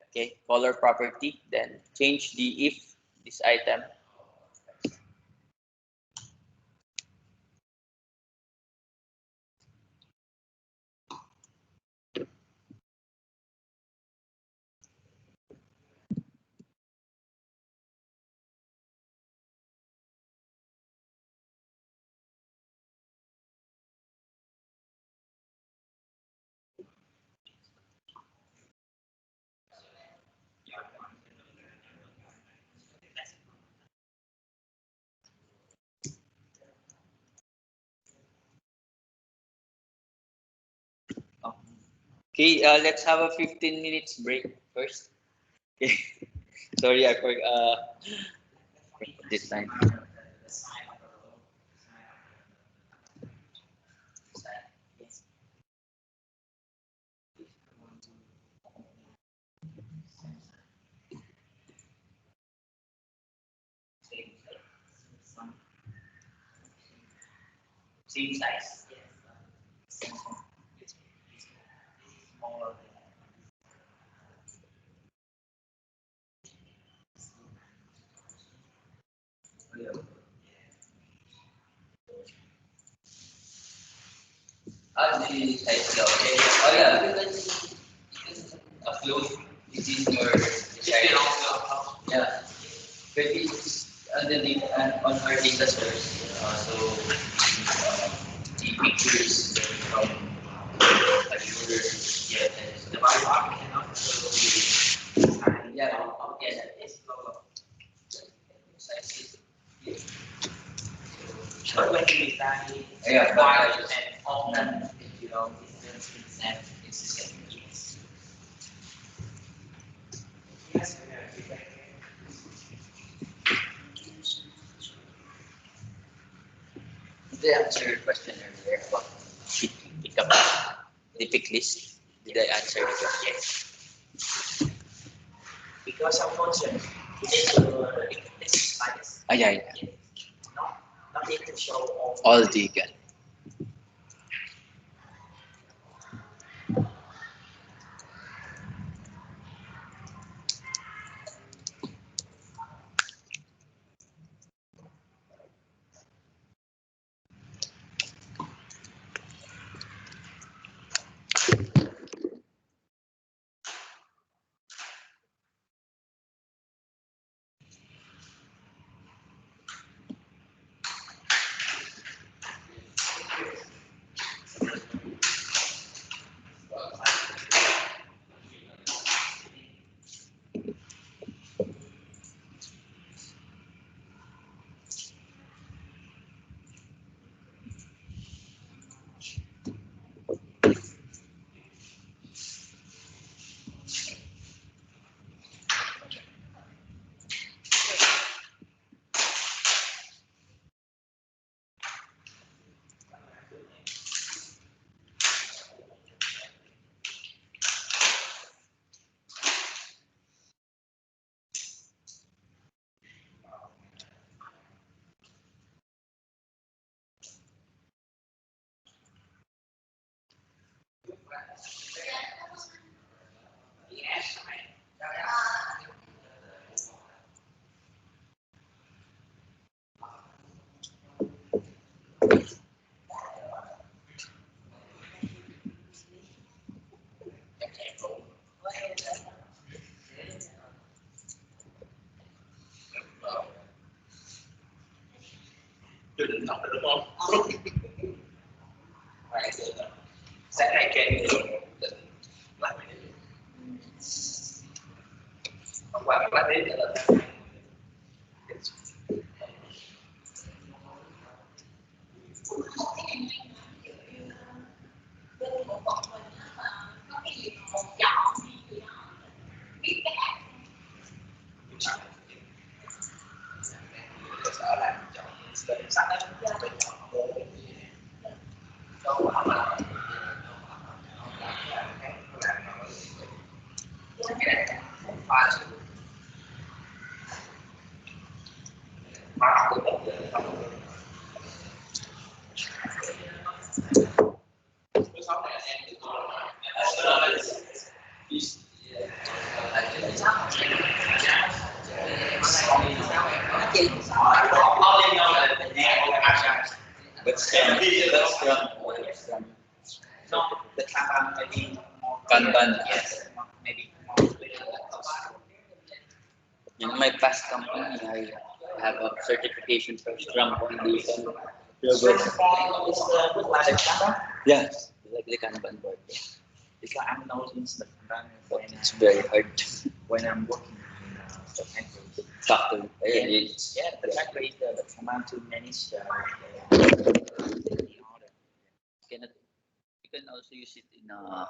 Okay, color property. Then change the if this item. Okay, let's have a 15 minutes break first. Okay. Sorry, I forgot this time. same size. It's smaller. The size of okay. Oh yeah, you can upload within your desired. Yeah, but it's underneath on our data source. The pictures from Azure, yeah, the backup cannot yeah, it's sizes. But when you design Yeah, files but and often, it's the same. it's the same. Did I answer your question earlier about pick up the pick list? Did I answer it? Yes. Because of function, you need to size. Yeah, yeah. Not need to show All the gun. Sẽ này kèm hôm qua các bạn đến là sợ làm chọn sẵn đó phải chọn đâu mà cái này pha pha của một not the Kanban maybe Kanban. yes maybe more In my past company, I have a certification for Scrum Foundation. Scrum form is look like a Kanban. Yes, like the Kanban board. Yeah. Because I'm noticing the Kanban But it's very hard to when I'm working in the factory. talk to. Yeah, the factory is the command to manage the order. Cannot, you can also use it in the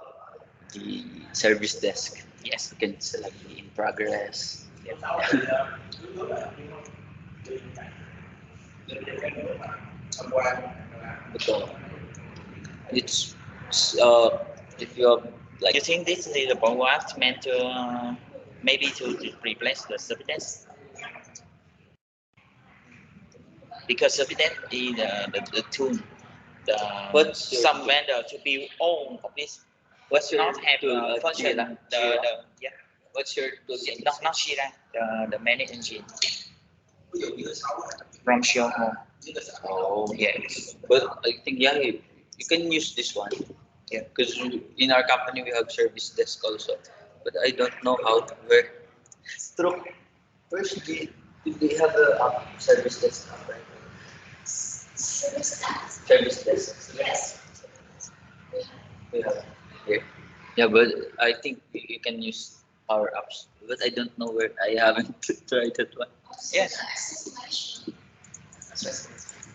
service desk. Yes. You can select the in progress. But it's if you have like You think this is the was meant to maybe to replace the service because service is the tool What's your some tool? vendor to build all of this What's your not have tool? function. Jira? The Jira? yeah, What's your tool? not Jira, the manage engine from Xiaohong. Oh, Yes. but I think yeah, you can use this one. Yeah. Because in our company we have service desk also, but I don't know how where. True. First, we have the service desk app, right? Service desk. Yes. We have here. Yeah, but I think you can use Power Apps, but I don't know where. I haven't tried that one. Yes.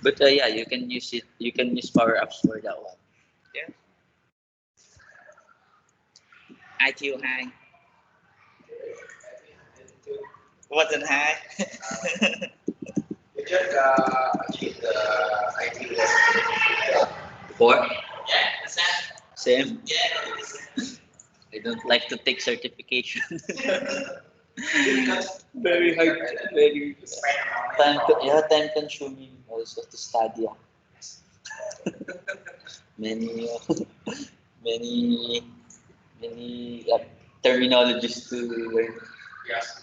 But yeah, you can use it. You can use Power Apps for that one. Yeah. IQ high. Wasn't high. We just achieve the IT level. Four. Yeah, is that? Same. Yeah. I don't like to take certification. Because Very hard. Very time consuming also to study. Many many many terminologies to learn. Yes.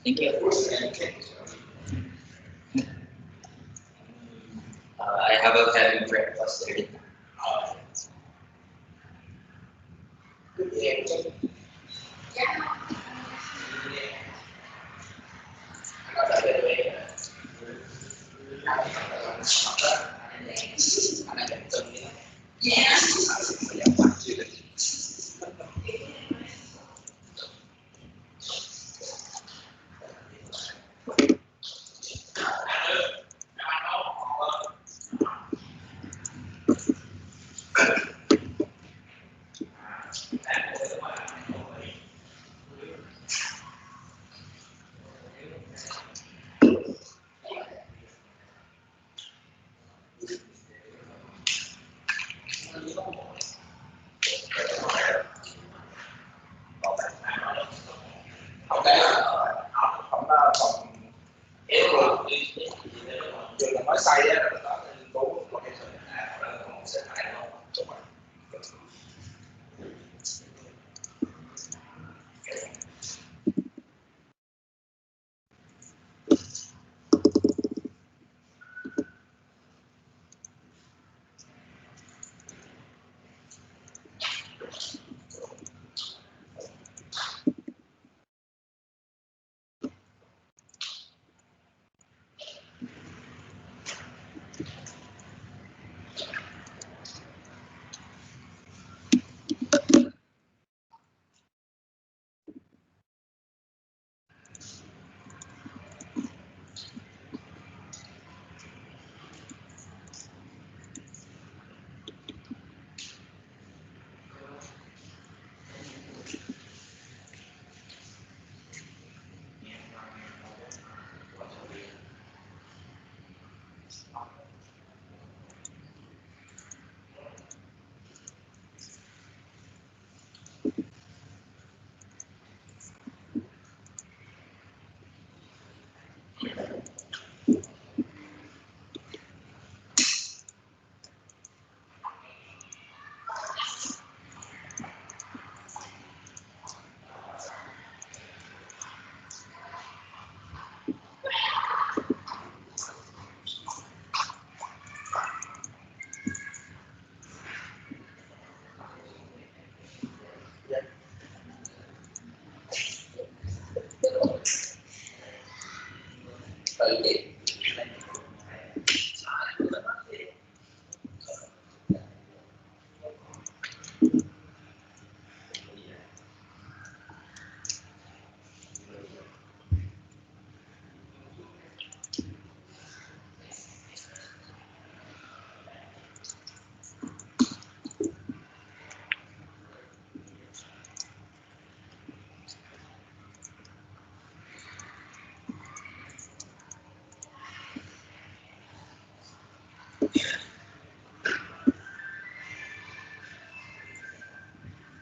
Thank you. I have a heavy breakfast today. Nói sai á, đó là yếu tố của cái thời đại đó là một sẽ hại nó.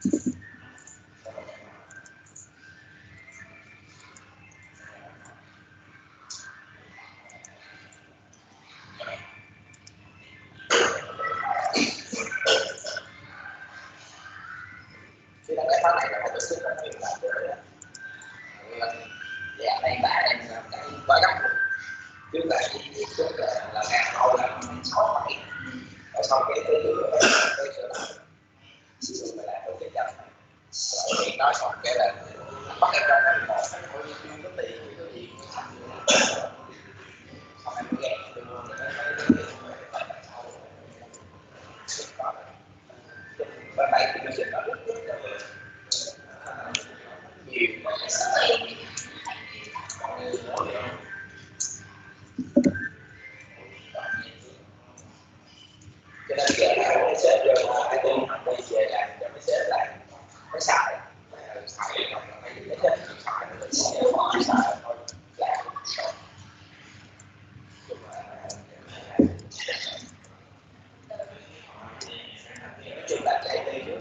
Thì là cái file này là phải được xếp ra phiên bản để dạng này đã là cái quá gấp rồi. Trước là trước là ngàn đô là 6,7 rồi sau cái sửa lại sử dụng lại cái chất rồi thì nói xong cái là bắt em ra cái một cái thôi chưa có tiền thì cái gì xong em mới ghé tôi luôn để bên đây thì nó sẽ có rất nhiều cho nên giờ nó sẽ rơi vào hai tuần bây giờ làm cho nó sẽ lại nó xài xài hoặc là mấy cái chất xài nó sẽ xài thôi làm chung là chạy đi trước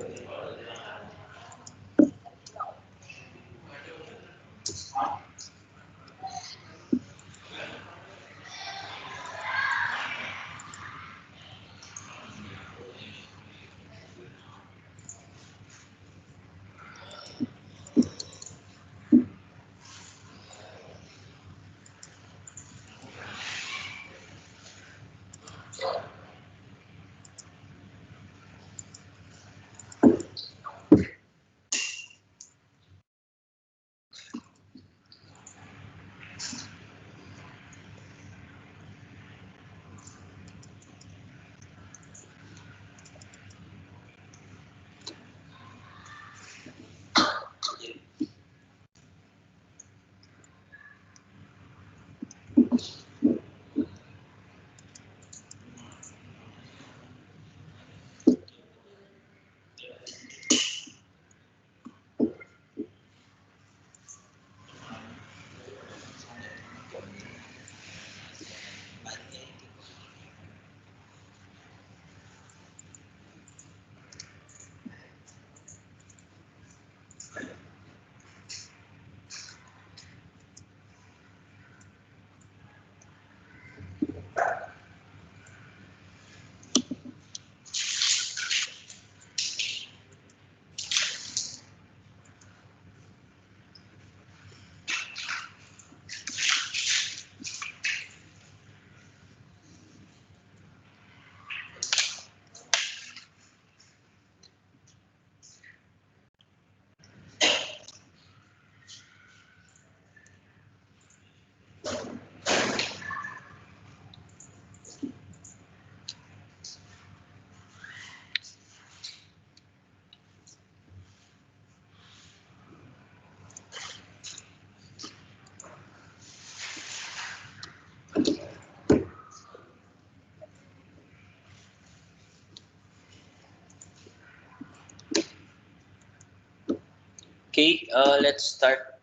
Okay, let's start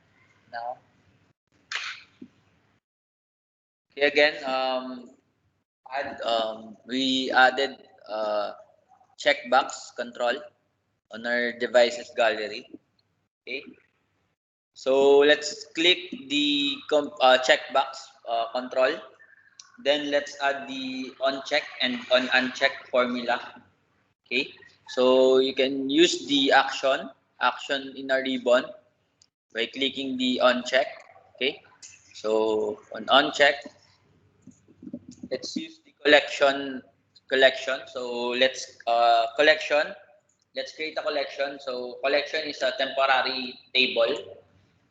now. Okay, again, we added checkbox control on our devices gallery. Okay, so let's click the checkbox control. Then let's add the on check and on uncheck formula. Okay, so you can use the action in a ribbon by clicking the on check. Okay, so on check, let's use the collection. So let's create a collection. So collection is a temporary table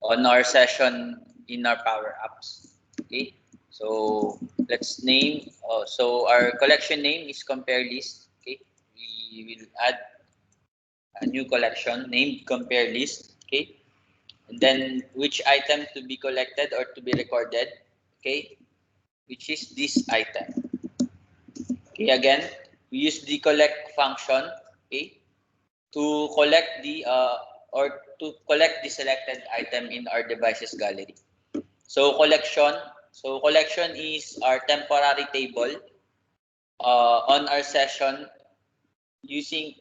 on our session in our power apps. Okay, so let's name so our collection name is compare list. Okay, we will add a new collection named compare list. Okay, and then which item to be collected or to be recorded. Okay, which is this item. Okay, again, we use the collect function, okay, to collect the selected item in our devices gallery. So collection is our temporary table on our session using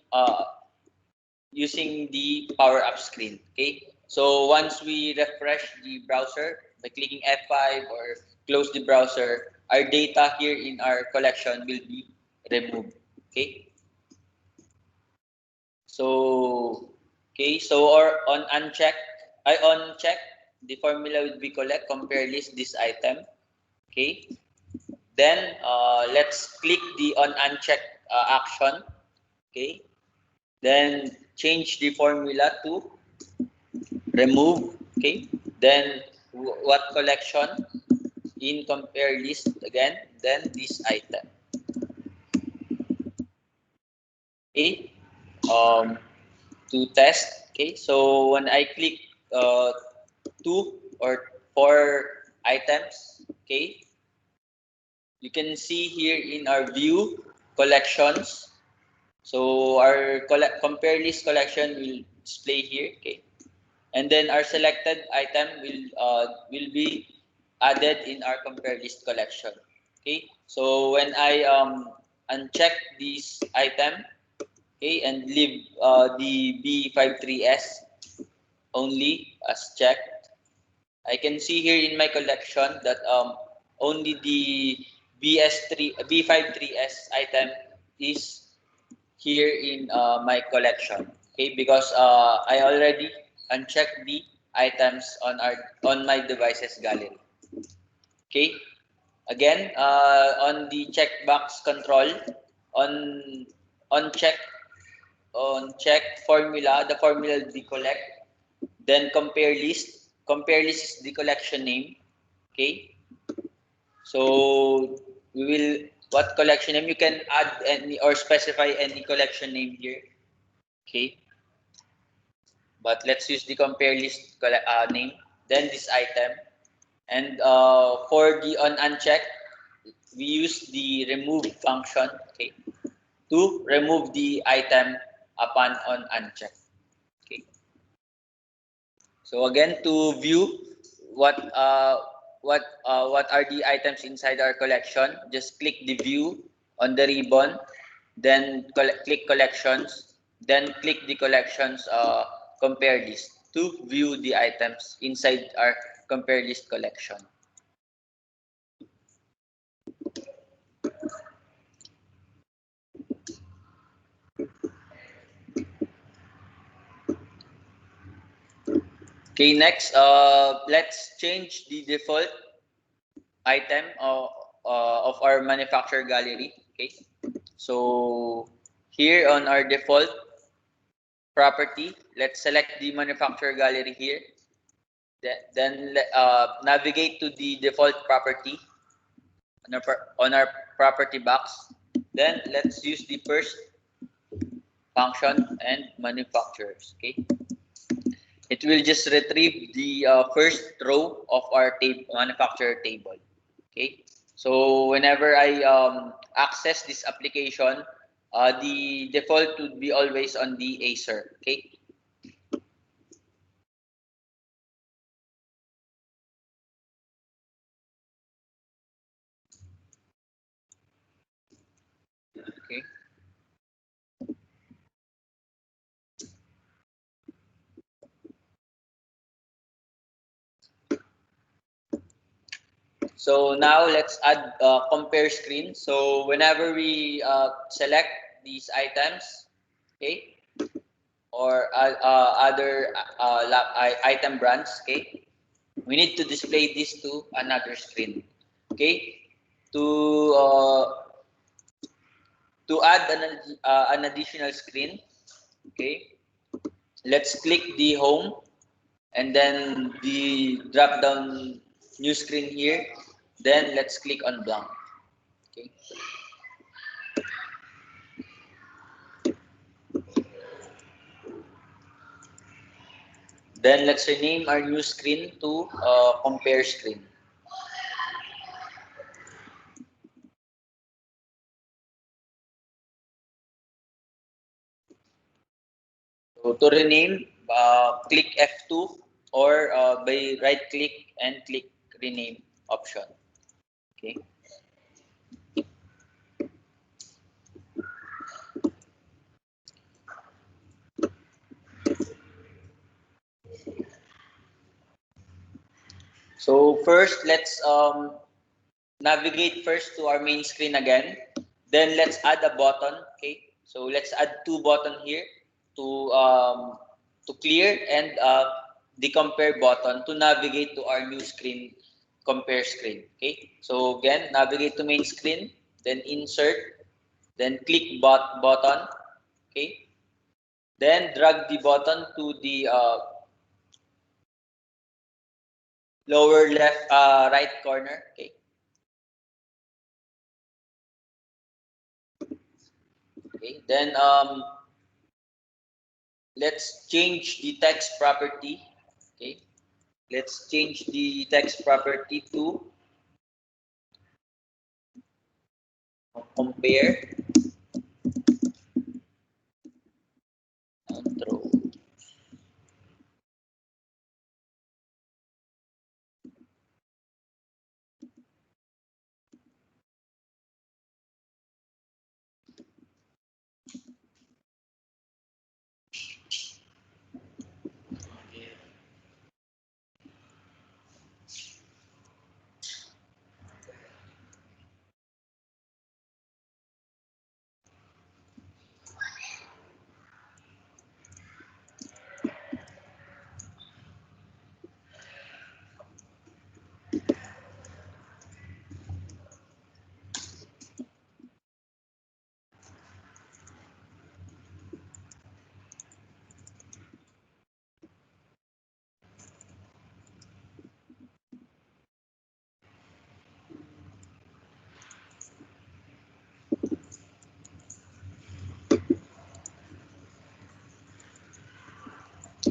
using the Power Up screen. Okay. So once we refresh the browser by clicking F5 or close the browser, our data here in our collection will be removed. Okay. So or on uncheck, on check, the formula will be collect, compare, list this item. Okay. Then let's click the on uncheck action. Okay. Then change the formula to remove. Okay. Then what collection in compare list again. Then this item. Okay. Um, to test. Okay. So when I click two or four items. Okay. You can see here in our view collections. So our compare list collection will display here. Okay. And then our selected item will be added in our compare list collection. Okay. So when I uncheck this item, okay, and leave the B53S only as checked, I can see here in my collection that only the B53S item is here in my collection. Okay, because I already unchecked the items on my devices gallery. Okay, again on the checkbox control on on check on check formula, the formula will be collect. Then compare list. Compare list is the collection name. Okay, so we will what collection name you can add any or specify any collection name here. Okay, but let's use the compare list name, then this item. And for the on uncheck, we use the remove function, okay, to remove the item upon on uncheck. Okay. So again, to view what uh, what are the items inside our collection, just click the view on the ribbon, then click collections, then click the collections compare list to view the items inside our compare list collection. Okay, next, let's change the default item of our manufacturer gallery. Okay, so here on our default property, let's select the manufacturer gallery here. Then navigate to the default property on our property box. Then let's use the first function and manufacturers. Okay, it will just retrieve the first row of our manufacturer table. Okay, so whenever I access this application, the default would be always on the Acer. Okay. Okay. So now let's add compare screen. So whenever we select these items, okay, or other item brands, okay, we need to display this to another screen. Okay, to uh, to add an additional screen, okay, let's click the home and then the drop down new screen here. Then let's click on blank. Okay. Then let's rename our new screen to compare screen. So to rename, click F2 or by right click and click rename option. Okay. So first, let's navigate first to our main screen again. Then let's add a button. Okay, so let's add two buttons here to clear and the compare button to navigate to our new screen, compare screen. Okay, so again, navigate to main screen, then insert, then click button. Okay, then drag the button to the lower left right corner. Okay. Okay, then let's change the text property. Okay, let's change the text property to compare control.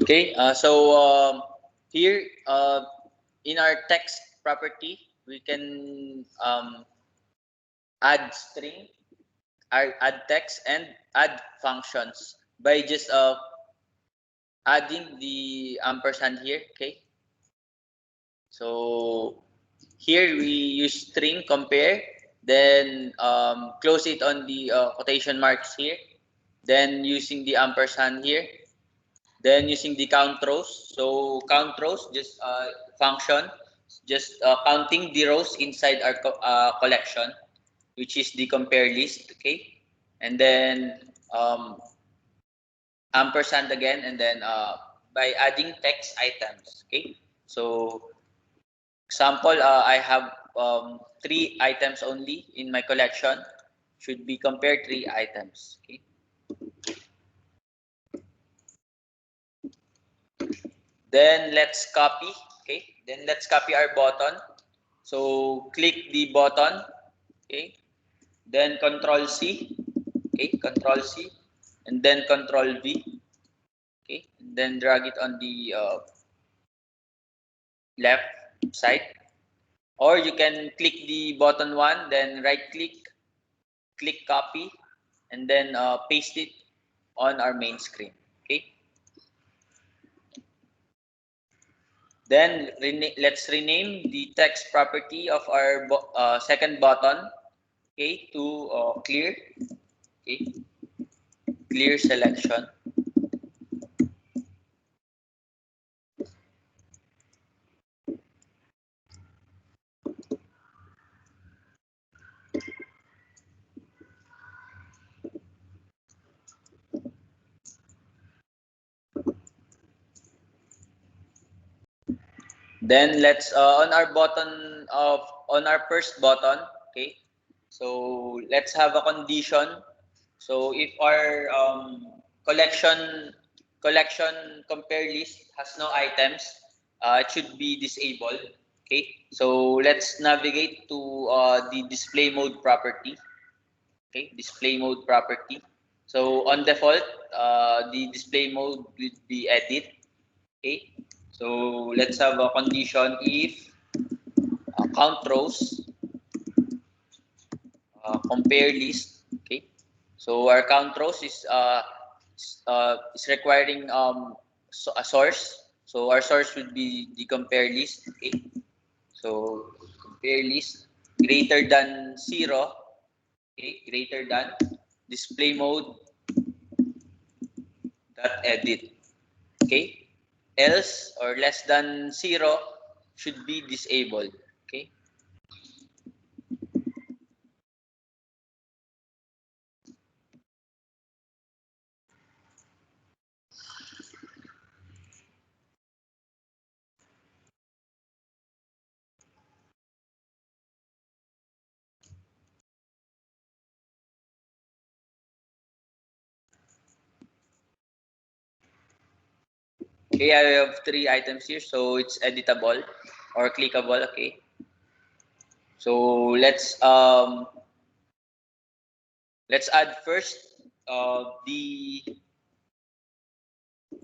Okay, here in our text property, we can add string, add text, and add functions by just adding the ampersand here. Okay, so here we use string compare, then close it on the quotation marks here, then using the ampersand here, then using the count rows. So count rows just function, just counting the rows inside our collection, which is the compare list. Okay, and then ampersand again, and then by adding text items. Okay, so example, I have three items only in my collection. Should be compared three items. Okay. Then let's copy. Okay. Then let's copy our button. So click the button. Okay. Then Control C. Okay. Control C, and then Control V. Okay. And then drag it on the left side. Or you can click the button one, then right click, click copy, and then paste it on our main screen. Okay. Then let's rename the text property of our second button. Okay, to clear. Okay, clear selection. Then let's on our first button. Okay, so let's have a condition. So if our collection compare list has no items, it should be disabled. Okay, so let's navigate to the display mode property. Okay, display mode property. So on default, the display mode will be edit. Okay, so let's have a condition if count rows, compare list. Okay, so our count rows is requiring a source. So our source would be the compare list. Okay, so compare list greater than 0. Okay, greater than display mode dot edit. Okay, else or less than 0 should be disabled. Okay. Okay, I have 3 items here, so it's editable or clickable. Okay, so let's add first the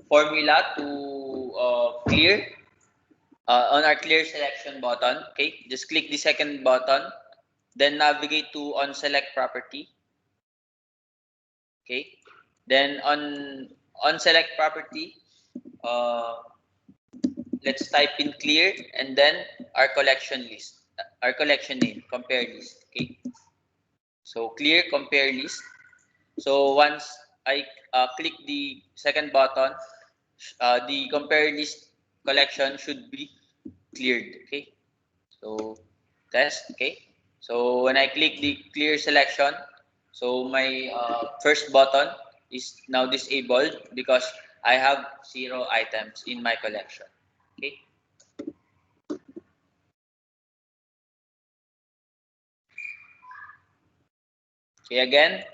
formula to clear on our clear selection button. Okay, just click the second button, then navigate to on select property. Okay, then on select property, uh, let's type in clear and then our collection list, our collection name, compare list. Okay, so clear compare list. So once I click the second button, the compare list collection should be cleared. Okay, so test. Okay, so when I click the clear selection, so my first button is now disabled because I have 0 items in my collection. Okay. Okay,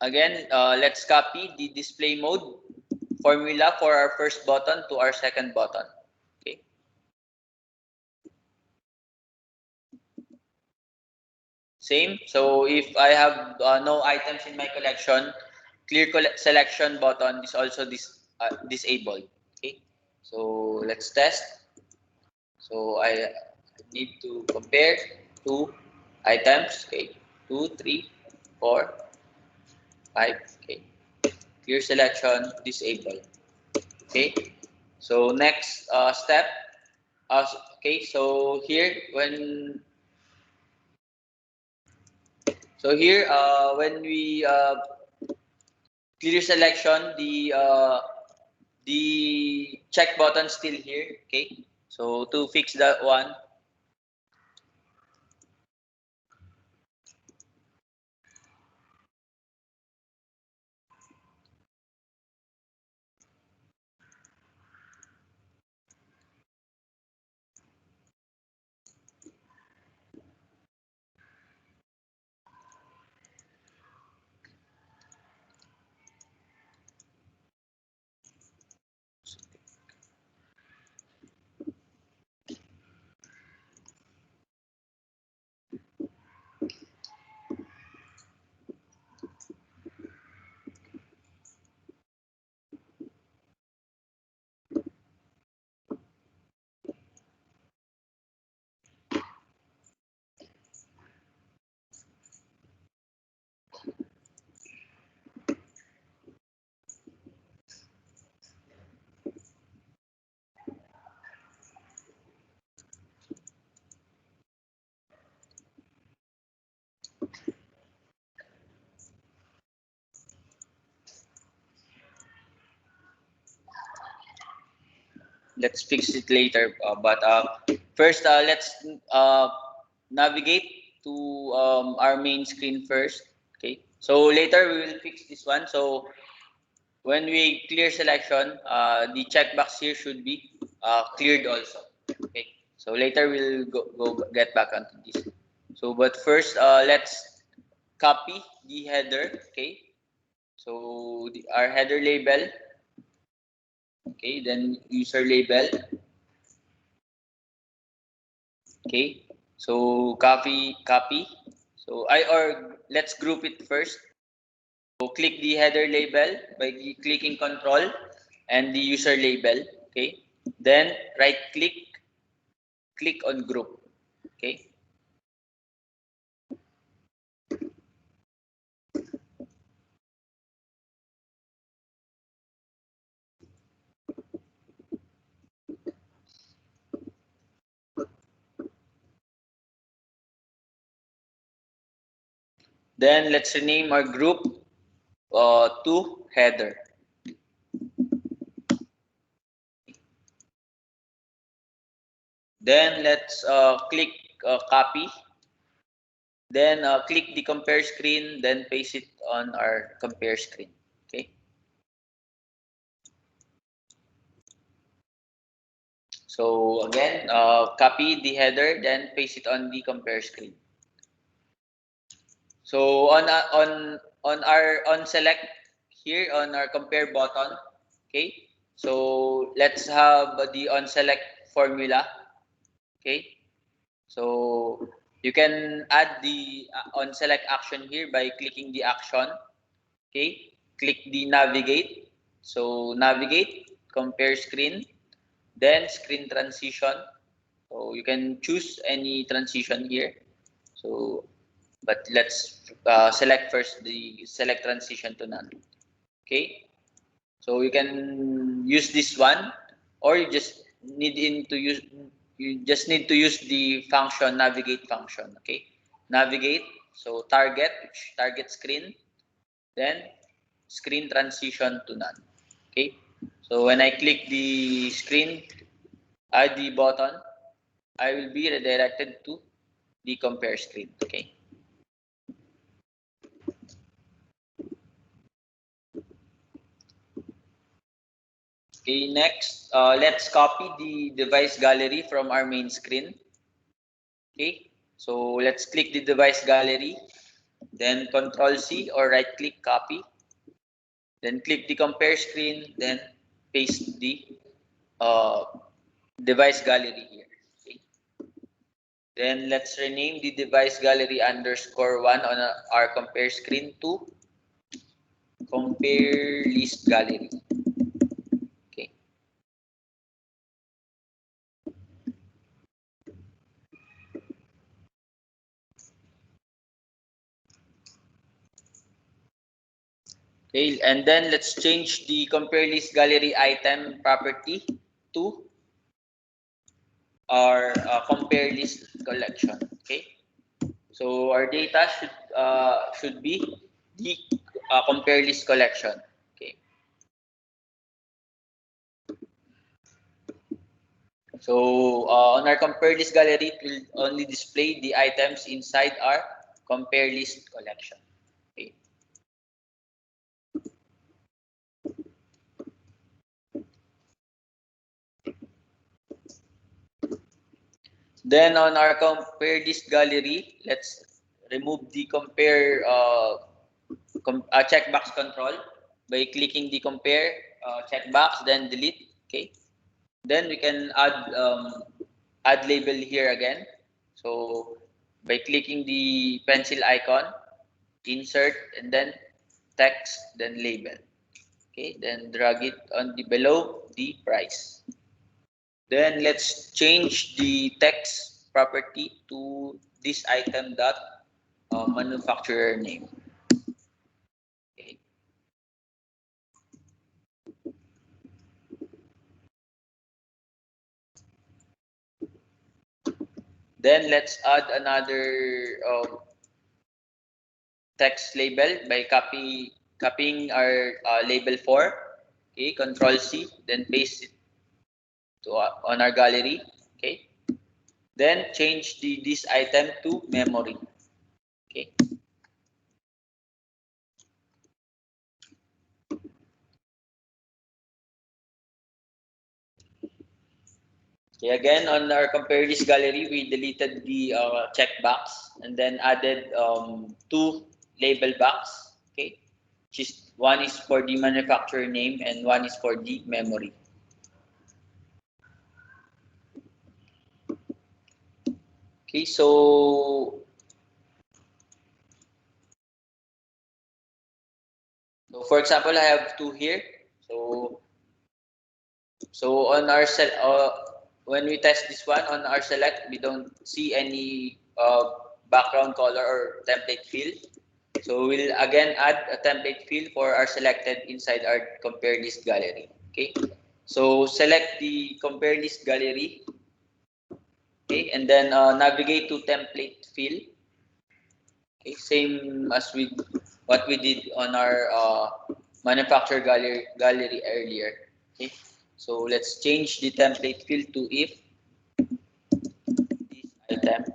again, let's copy the display mode formula for our first button to our second button. Okay. Same. So if I have no items in my collection, clear selection button is also disabled. Okay. So let's test. So I need to compare 2 items. Okay. 2, 3, 4, 5. Okay. Clear selection disabled. Okay. So next step. Okay. So here when we clear selection, the check button still here. Okay. So to fix that one, let's fix it later. But first, let's navigate to our main screen first. Okay. So later we will fix this one. So when we clear selection, the checkbox here should be cleared also. Okay. So later we'll go get back onto this. So but first, let's copy the header. Okay. So our header label. Okay. Then user label. Okay. So copy. So let's group it first. So click the header label by clicking control and the user label. Okay. Then right click on group. Okay. Then let's rename our group to header. Then let's click copy. Then click the compare screen, then paste it on our compare screen. Okay. So again, copy the header, then paste it on the compare screen. So on select here on our compare button. Okay. So let's have the on select formula. Okay. So you can add the on select action here by clicking the action. Okay. Click the navigate. So navigate, compare screen, then screen transition. So you can choose any transition here. So, but let's select first the select transition to none. Okay. So you can use this one, or you just need to use the function navigate function. Okay. Navigate. So target screen, then screen transition to none. Okay. So when I click the screen, add the button, I will be redirected to the compare screen. Okay. Okay, next, let's copy the device gallery from our main screen. Okay, so let's click the device gallery, then Control C or right click copy, then click the compare screen, then paste the uh, device gallery here. Okay. Then let's rename the device gallery _1 on our compare screen to compare list gallery. Okay. Okay, and then let's change the compare list gallery item property to our compare list collection. Okay, so our data should be the compare list collection. Okay, so on our compare list gallery, it will only display the items inside our compare list collection. Okay. Then on our compare list gallery, let's remove the compare checkbox control by clicking the compare checkbox, then delete. Okay. Then we can add label here again. So by clicking the pencil icon, insert, and then text, then label. Okay. Then drag it on the below the price. Then let's change the text property to this item dot manufacturer name. Okay. Then let's add another text label by copying our label 4. Okay, Control C, then paste it to on our gallery. Okay. Then change this item to memory. Okay. Okay, again on our compare list gallery, we deleted the checkbox and then added two label box. Okay, just one is for the manufacturer name and one is for the memory. Okay, so for example, I have two here. So on our when we test this one on our select, we don't see any background color or template field. So we'll again add a template field for our selected inside our compare list gallery. Okay. So select the compare list gallery. Okay, and then navigate to template field. Okay, same as what we did on our manufacturer gallery earlier. Okay, so let's change the template field to if item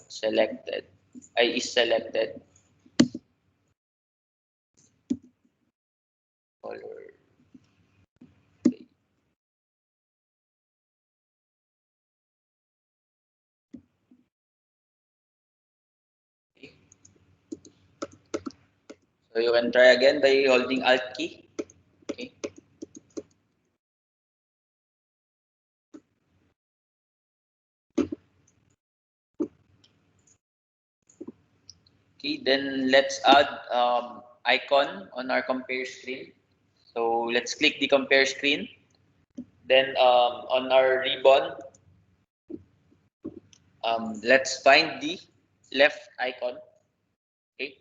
selected is selected color. Okay. So you can try again by holding Alt key. Okay. Okay, then let's add icon on our compare screen. So let's click the compare screen. Then on our ribbon, let's find the left icon. Okay,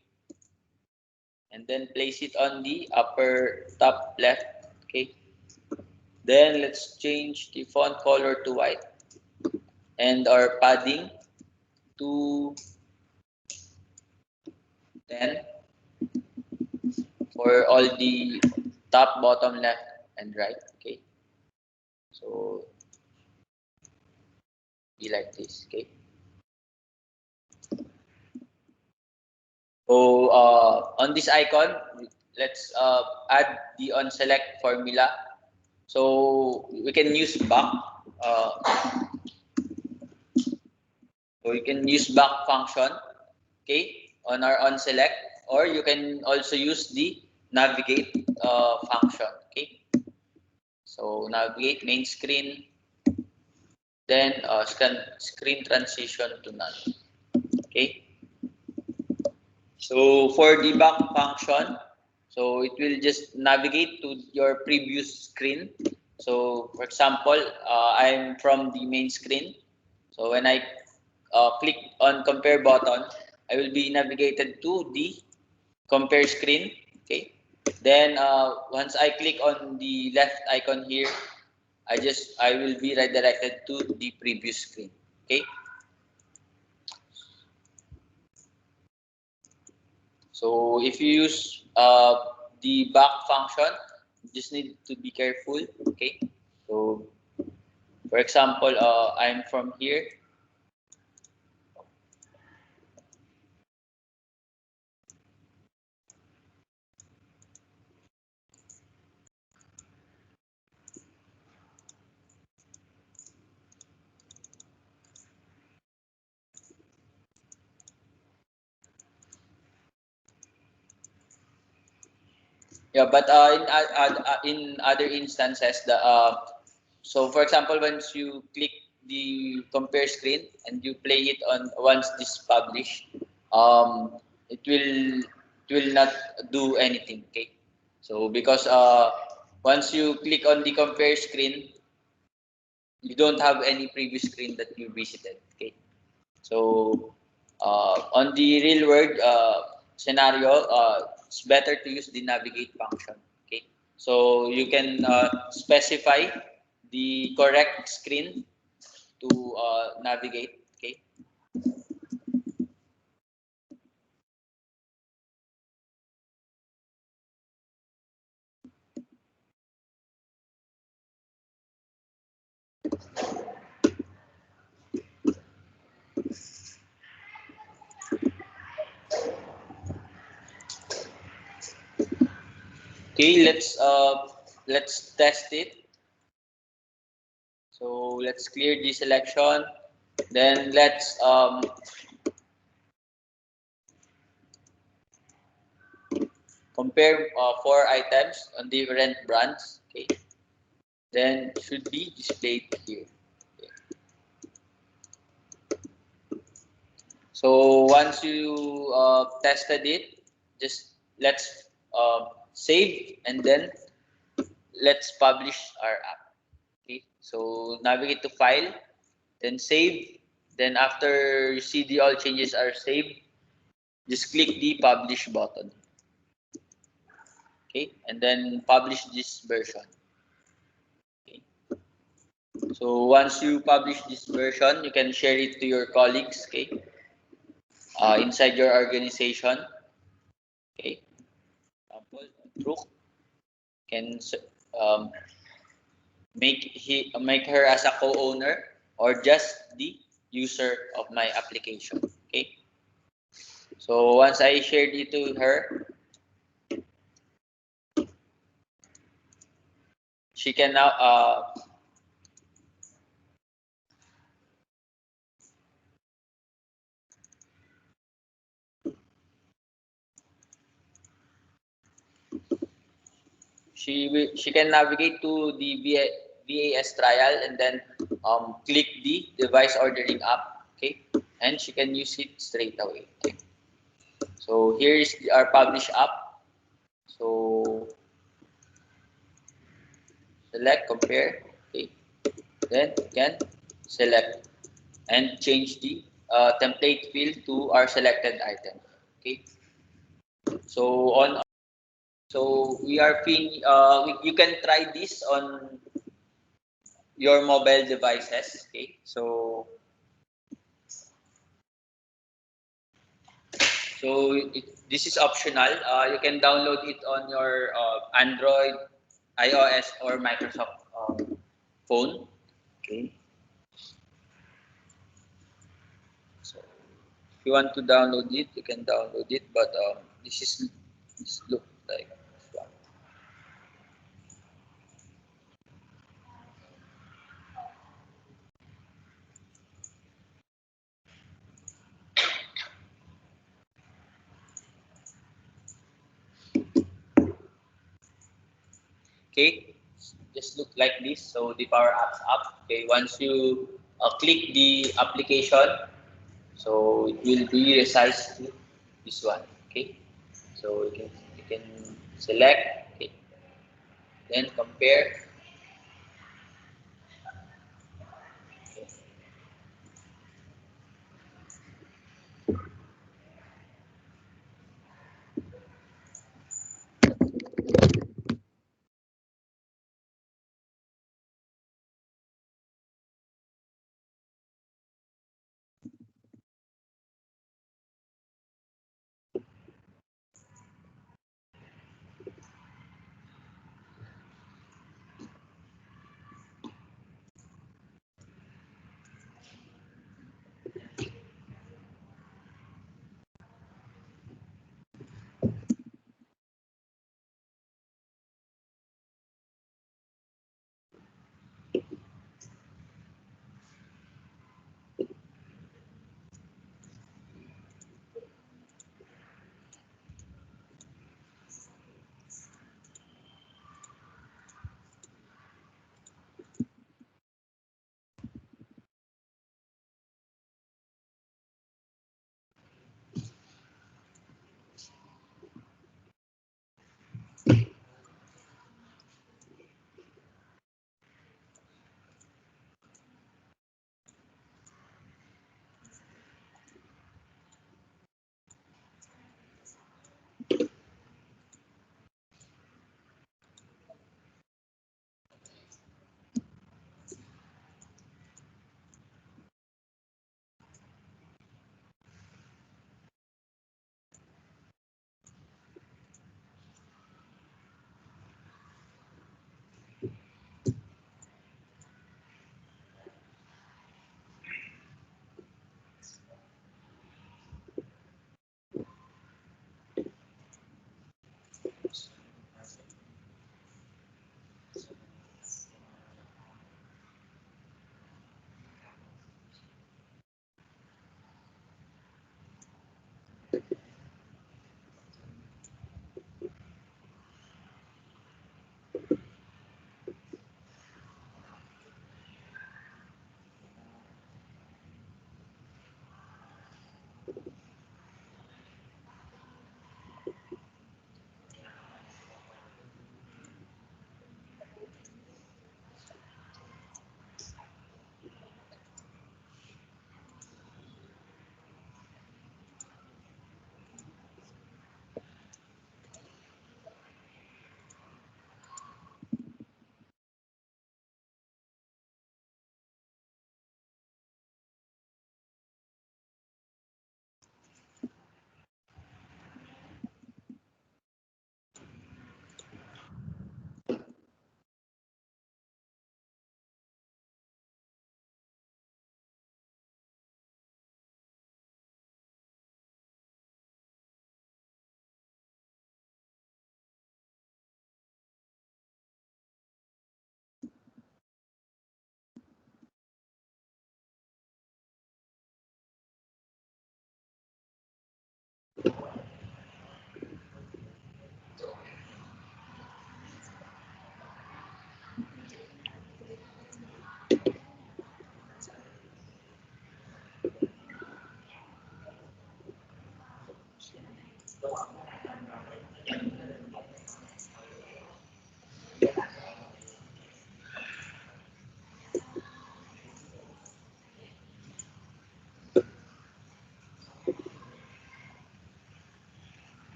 and then place it on the upper top left. Okay, then let's change the font color to white and our padding to 10 for all the top, bottom, left, and right. Okay, so be like this. Okay, so on this icon, let's add the on select formula. So we can use back. So you can use back function, okay, on our on select, or you can also use the navigate function. Okay, so navigate main screen, then screen transition to none. Okay, so for the back function, so it will just navigate to your previous screen. So for example, I'm from the main screen. So when I click on compare button, I will be navigated to the compare screen. Okay. Then once I click on the left icon here, I will be redirected to the previous screen. Okay. So if you use the back function, you just need to be careful. Okay. So for example, I'm from here. Yeah, but in other instances, so for example, once you click the compare screen and you play it on once this published, it will not do anything. Okay, so because once you click on the compare screen, you don't have any previous screen that you visited. Okay, so on the real world scenario, it's better to use the navigate function. Okay, so you can specify the correct screen to navigate. Okay, okay, let's test it. So let's clear the selection. Then let's compare 4 items on different brands. Okay, then should be displayed here. Okay. So once you tested it, just let's save and then let's publish our app. Okay, so navigate to file, then save. Then after you see the all changes are saved, just click the publish button. Okay, and then publish this version. Okay. So once you publish this version, you can share it to your colleagues. Okay, inside your organization. Okay, example, Truk can um, make her as a co-owner or just the user of my application. Okay. So once I shared it to her, she can now she can navigate to the VAS trial and then click the device ordering app. Okay, and she can use it straight away. Okay. So here is our publish app. So select compare. Okay, then you can select and change the template field to our selected item. Okay, so on we are you can try this on your mobile devices. Okay, so this is optional. You can download it on your Android, iOS, or Microsoft phone. Okay, so if you want to download it, you can download it. But this look like this one. Okay, just look like this. So the Power Apps app. Okay, once you click the application, so it will be resized to this one. Okay, so you can select. Okay, then compare. Okay.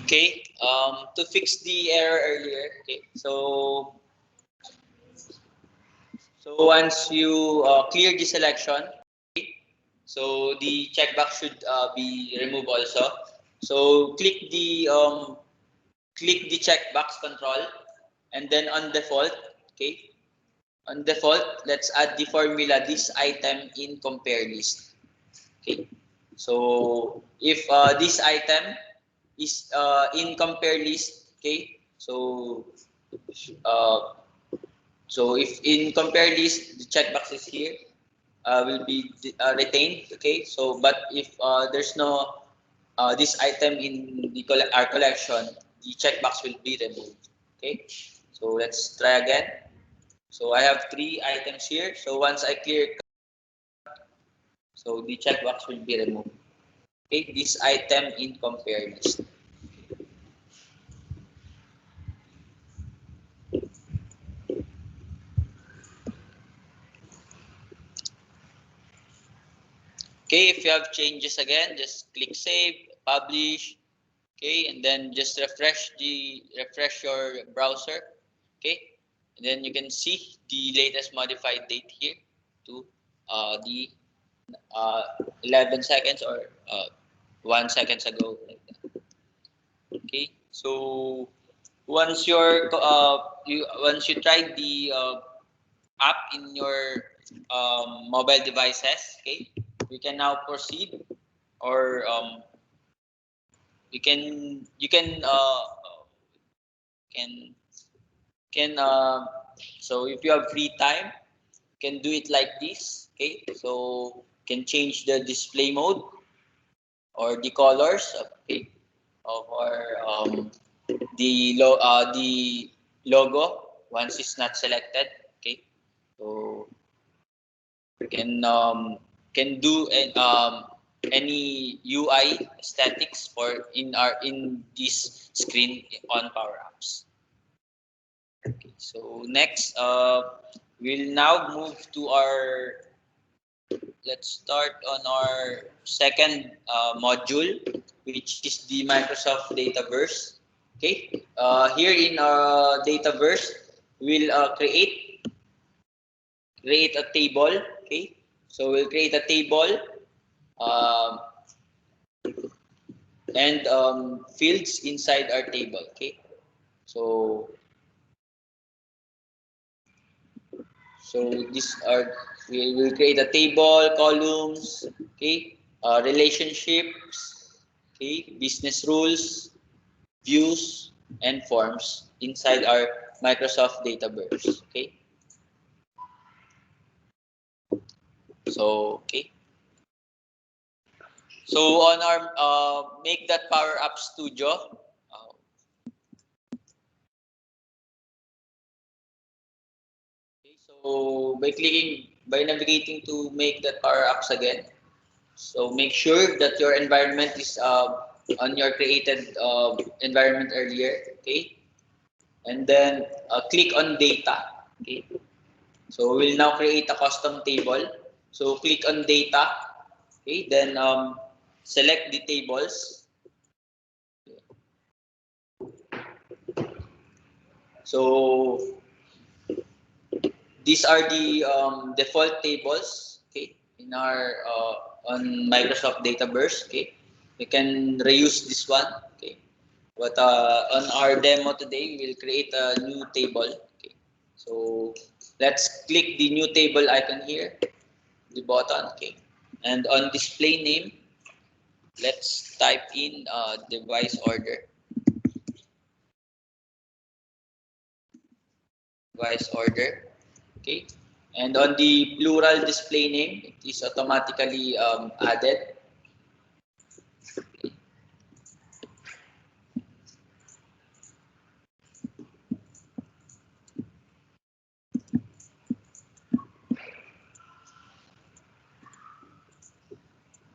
Okay, to fix the error earlier, okay, so once you clear the selection, okay, so the checkbox should be removed also. So click the checkbox control, and then on default, okay, on default, let's add the formula this item in compare list. Okay, so if this item is in compare list, okay, uh, so if in compare list the checkbox is here, will be retained. Okay, so but if there's no this item in the our collection, the checkbox will be removed. Okay, so let's try again. So I have 3 items here. So once I clear, so the checkbox will be removed. Okay, this item in compare list. Okay, if you have changes again, just click save, publish. Okay, and then just refresh your browser. Okay, and then you can see the latest modified date here to the uh, 11 seconds or 1 seconds ago, like that. Okay, so once you try the app in your mobile devices, okay, we can now proceed, or can can so if you have free time, you can do it like this. Okay, so can change the display mode or the colors, okay, of our the logo once it's not selected. Okay, so can do any UI statics for in this screen on Power Apps. Okay, so next we'll now move to our, let's start on our second module, which is the Microsoft Dataverse. Okay, here in Dataverse, we'll create a table. Okay, so we'll create a table um, and fields inside our table. Okay, so these are, we will create a table, columns, okay, relationships, okay, business rules, views, and forms inside our Microsoft Dataverse. Okay, so okay, so on our make that Power App Studio. Okay. Okay, so by navigating to make the Power Apps again, so make sure that your environment is on your created environment earlier. Okay, and then click on data. Okay, so we'll now create a custom table. So click on data. Okay, then select the tables. So these are the default tables, okay, in our on Microsoft Dataverse. Okay, you can reuse this one. Okay, but on our demo today, we will create a new table. Okay, so let's click the new table icon here, the button. Okay, and on display name, let's type in device order. Device order. Okay, and on the plural display name, it is automatically added.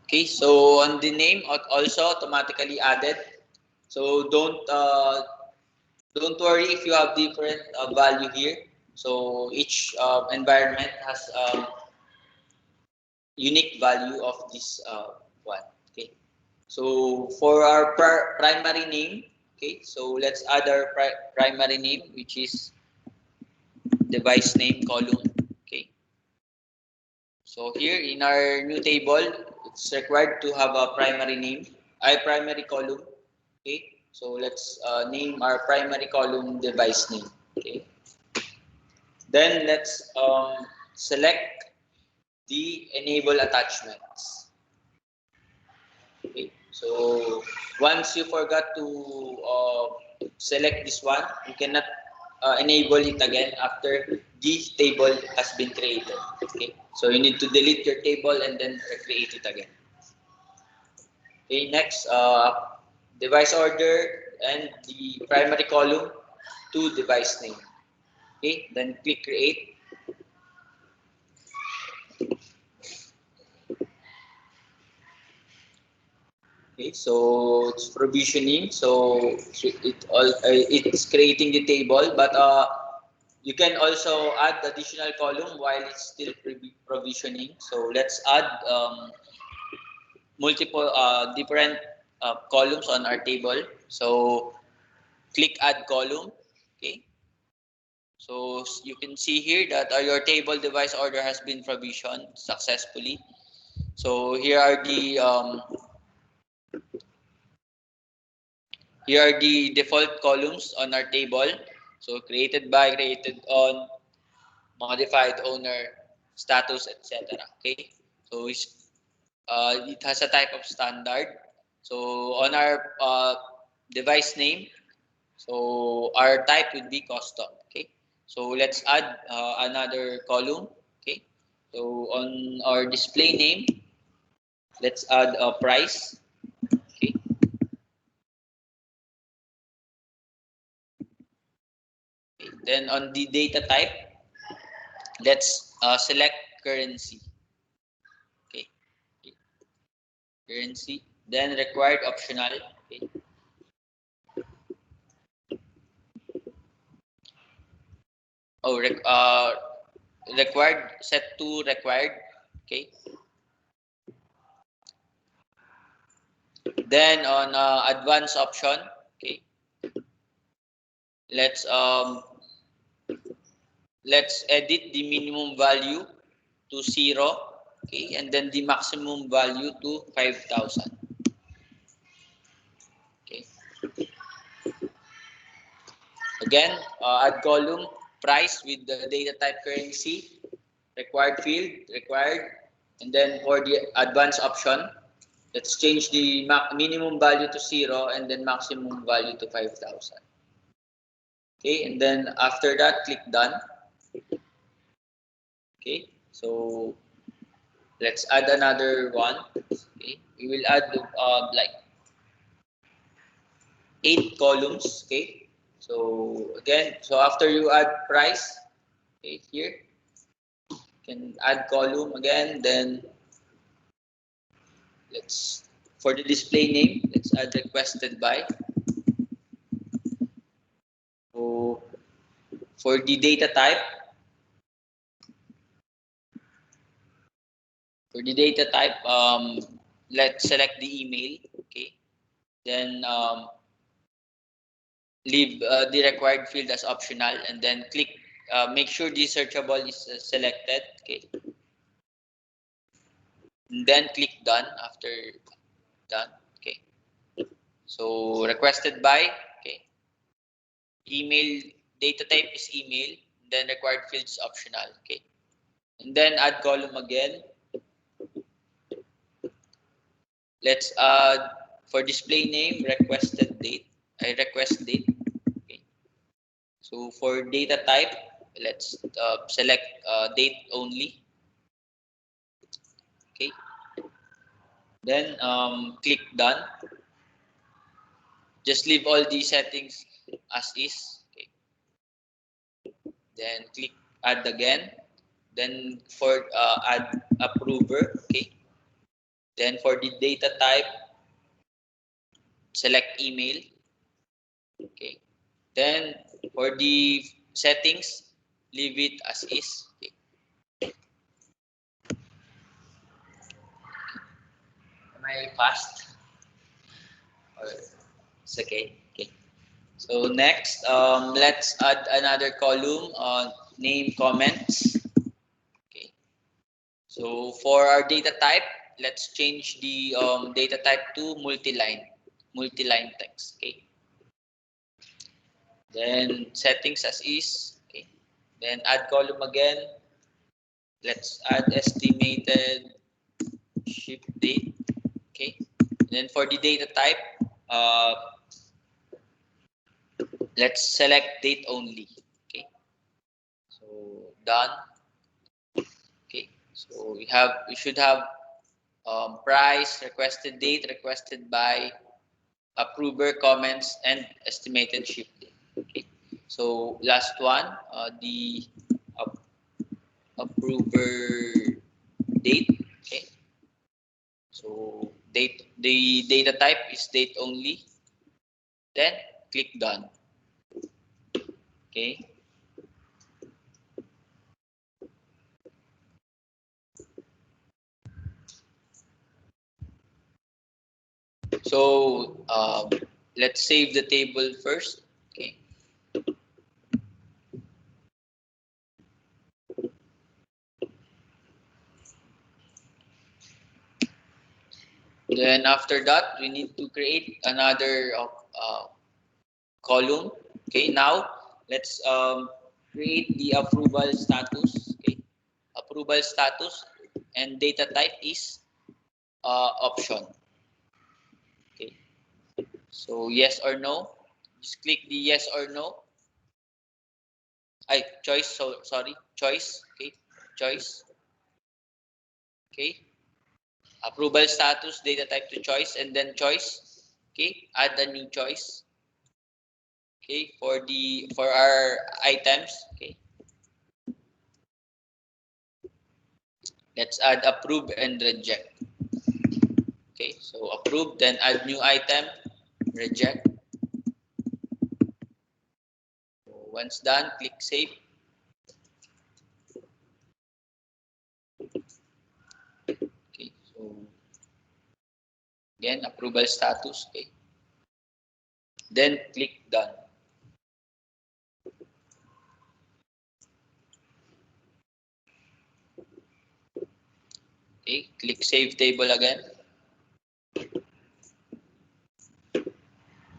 Okay, so on the name also automatically added. So don't worry if you have different value here. So each environment has unique value of this one. Okay, so for our primary name, okay, so let's add our primary name, which is device name column. Okay, so here in our new table, it's required to have a primary name, primary column. Okay, so let's name our primary column device name. Okay, then let's select the enable attachments. Okay, so once you forgot to select this one, you cannot enable it again after this table has been created. Okay, so you need to delete your table and then create it again. Okay, next device order and the primary column to device name. Okay, then click create. Okay, so it's provisioning. So it's creating the table, but you can also add additional column while it's still provisioning. So let's add multiple different columns on our table. So click add column. Okay. So you can see here that your table device order has been provisioned successfully. So here are the default columns on our table. So created by, created on, modified owner, status, etc. Okay. So it has a type of standard. So on our device name, so our type would be custom. Okay. So let's add another column. Okay. So on our display name, let's add a price. Okay. Then on the data type, let's select currency. Okay. Currency. Then required optional. Okay. Oh, required, set to required. Okay. Then on advanced option, okay, let's edit the minimum value to 0, okay, and then the maximum value to 5,000. Okay. Again, add column price with the data type currency, required field, required, and then for the advanced option, let's change the minimum value to 0 and then maximum value to 5,000. Okay, and then after that, click done. Okay, so let's add another one. Okay, we will add like 8 columns. Okay, so again, so after you add price, okay, here, can add column again. Then for the display name, let's add requested by. So for the data type, let's select the email. Okay. Then leave the required field as optional, and then click. Make sure the searchable is selected. Okay. And then click done after done. Okay. So requested by. Okay. Email data type is email. Then required field is optional. Okay. And then add column again. Let's add for display name requested date. I request date. Okay. So for data type, let's select date only. Okay. Then click done. Just leave all the settings as is. Okay. Then click add again. Then for add approver. Okay. Then for the data type, select email. Okay. Then for the settings, leave it as is. Okay. Am I fast? Or it's okay. Okay. So next, let's add another column on name comments. Okay. So for our data type, let's change the data type to multi-line text. Okay. Then settings as is. Okay. Then add column again. Let's add estimated ship date. Okay. And then for the data type, let's select date only. Okay. So done. Okay. So we should have price, requested date, requested by, approver, comments, and estimated ship date. Okay. So last one, the approver date. Okay. So the data type is date only. Then click done. Okay. So let's save the table first. Okay. Then after that, we need to create another column. Okay. Now let's create the approval status. Okay. Approval status and data type is option. Okay. So yes or no. Just click the yes or no. Choice. So sorry, choice. Okay. Choice. Okay. Approval status, data type to choice, and then choice. Okay. Add a new choice. Okay. For our items. Okay. Let's add approve and reject. Okay. So approve, then add new item, reject. So once done, click save. Okay. So again, approval status. Okay. Then click done. Okay. Click save table again.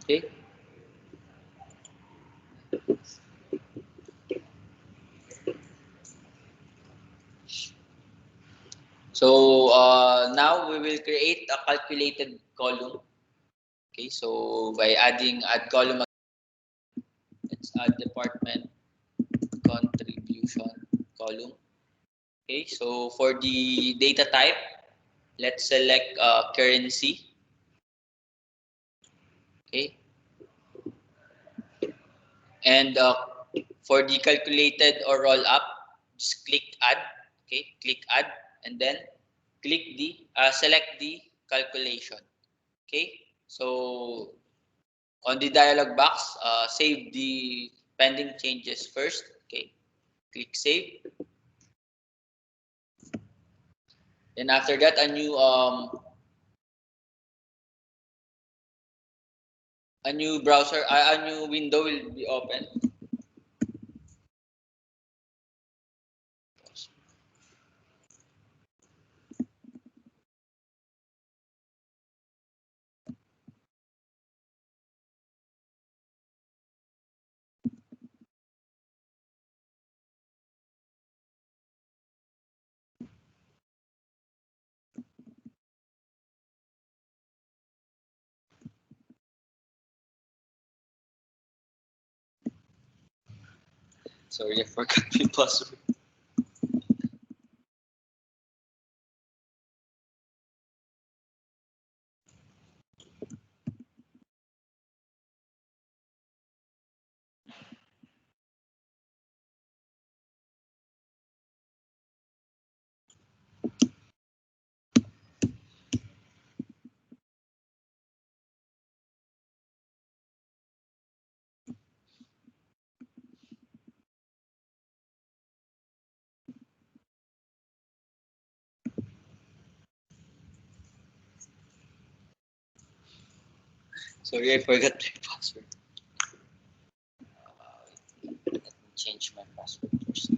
Okay. So now we will create a calculated column. Okay, so by adding add column, let's add department contribution column. Okay, so for the data type, let's select currency. Okay, and for the calculated or roll up, just click add. Okay, click add, and then click the select the calculation. Okay, so on the dialog box, save the pending changes first. Okay, click save. Then after that, a new browser, a new window will be open. Sorry, I forgot my password. Sorry, I forgot my password. Let me change my password first.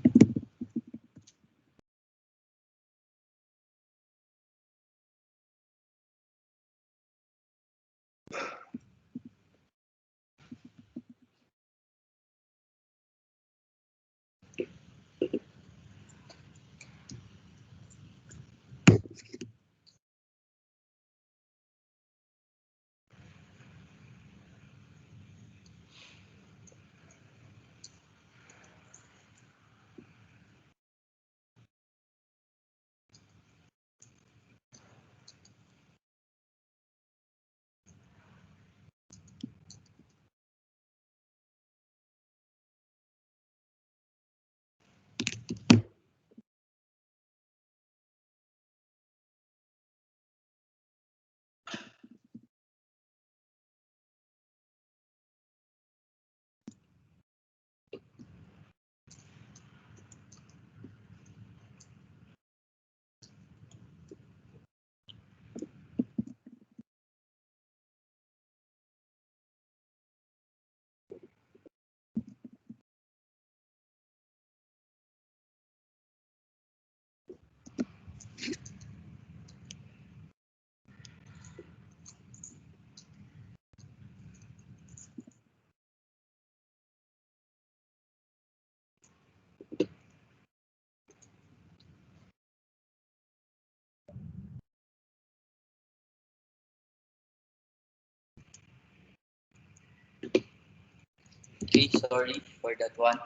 Okay, sorry for that one.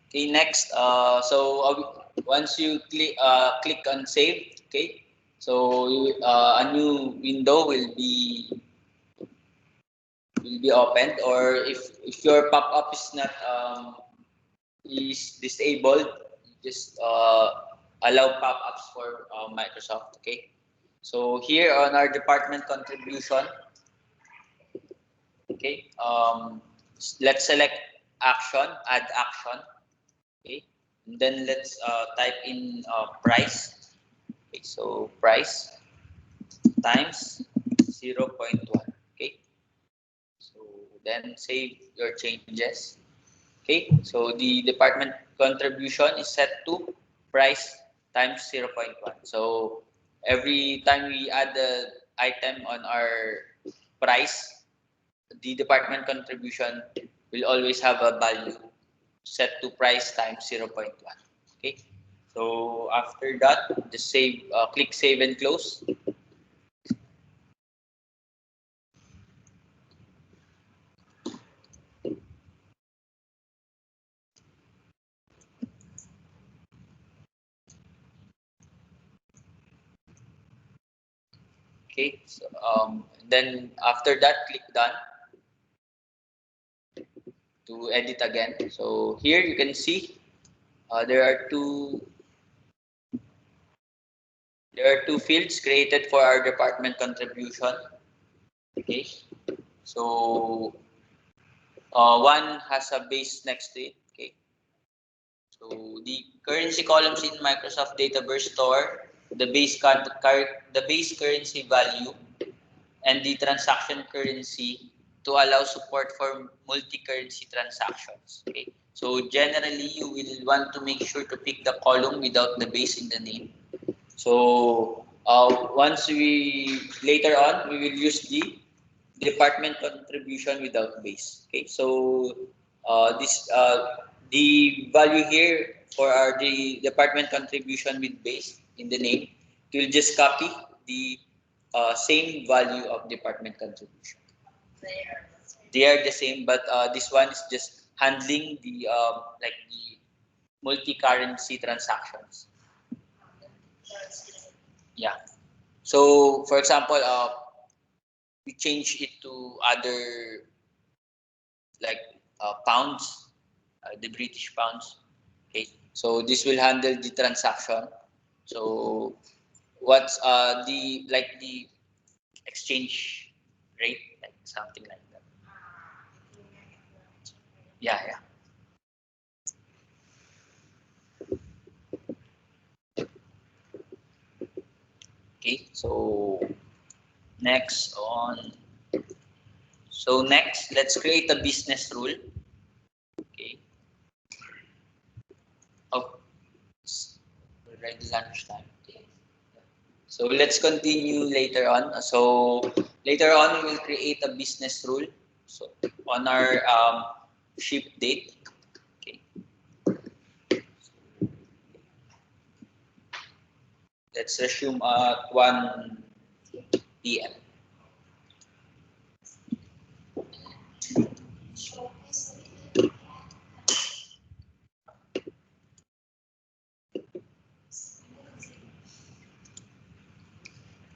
Okay, next, once you click on save, okay, so a new window will be opened, or if your pop-up is not is disabled, you just allow pop-ups for Microsoft. Okay, so here on our department contribution, okay, let's select action, add action. Okay, and then let's type in price. Okay, so price times 0.1. Okay, so then save your changes. Okay, so the department contribution is set to price times 0.1. So every time we add the item on our price, the department contribution will always have a value set to price times 0.1. Okay, so after that, just save, click save and close. Okay, so then after that, click done to edit again. So here you can see there are two There are two fields created for our department contribution. Okay, so one has a base next to it. Okay, so the currency columns in Microsoft Dataverse store the base currency value and the transaction currency to allow support for multi-currency transactions. Okay, so generally you will want to make sure to pick the column without the base in the name. So once we later on we will use the department contribution without base. Okay, so this the value here for our the department contribution with base in the name, it will just copy the same value of department contribution. They are the same, but this one is just handling the like the multi-currency transactions. Yeah. So for example, we change it to other like pounds, the British pounds. Okay, so this will handle the transaction. So what's the like the exchange rate, like something like that. Yeah, yeah. Okay, so next on. So next, let's create a business rule. Okay. Oh, it's already lunchtime. So let's continue later on. So later on, we will create a business rule. So on our ship date. Okay. Let's resume at 1 p.m.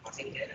I think that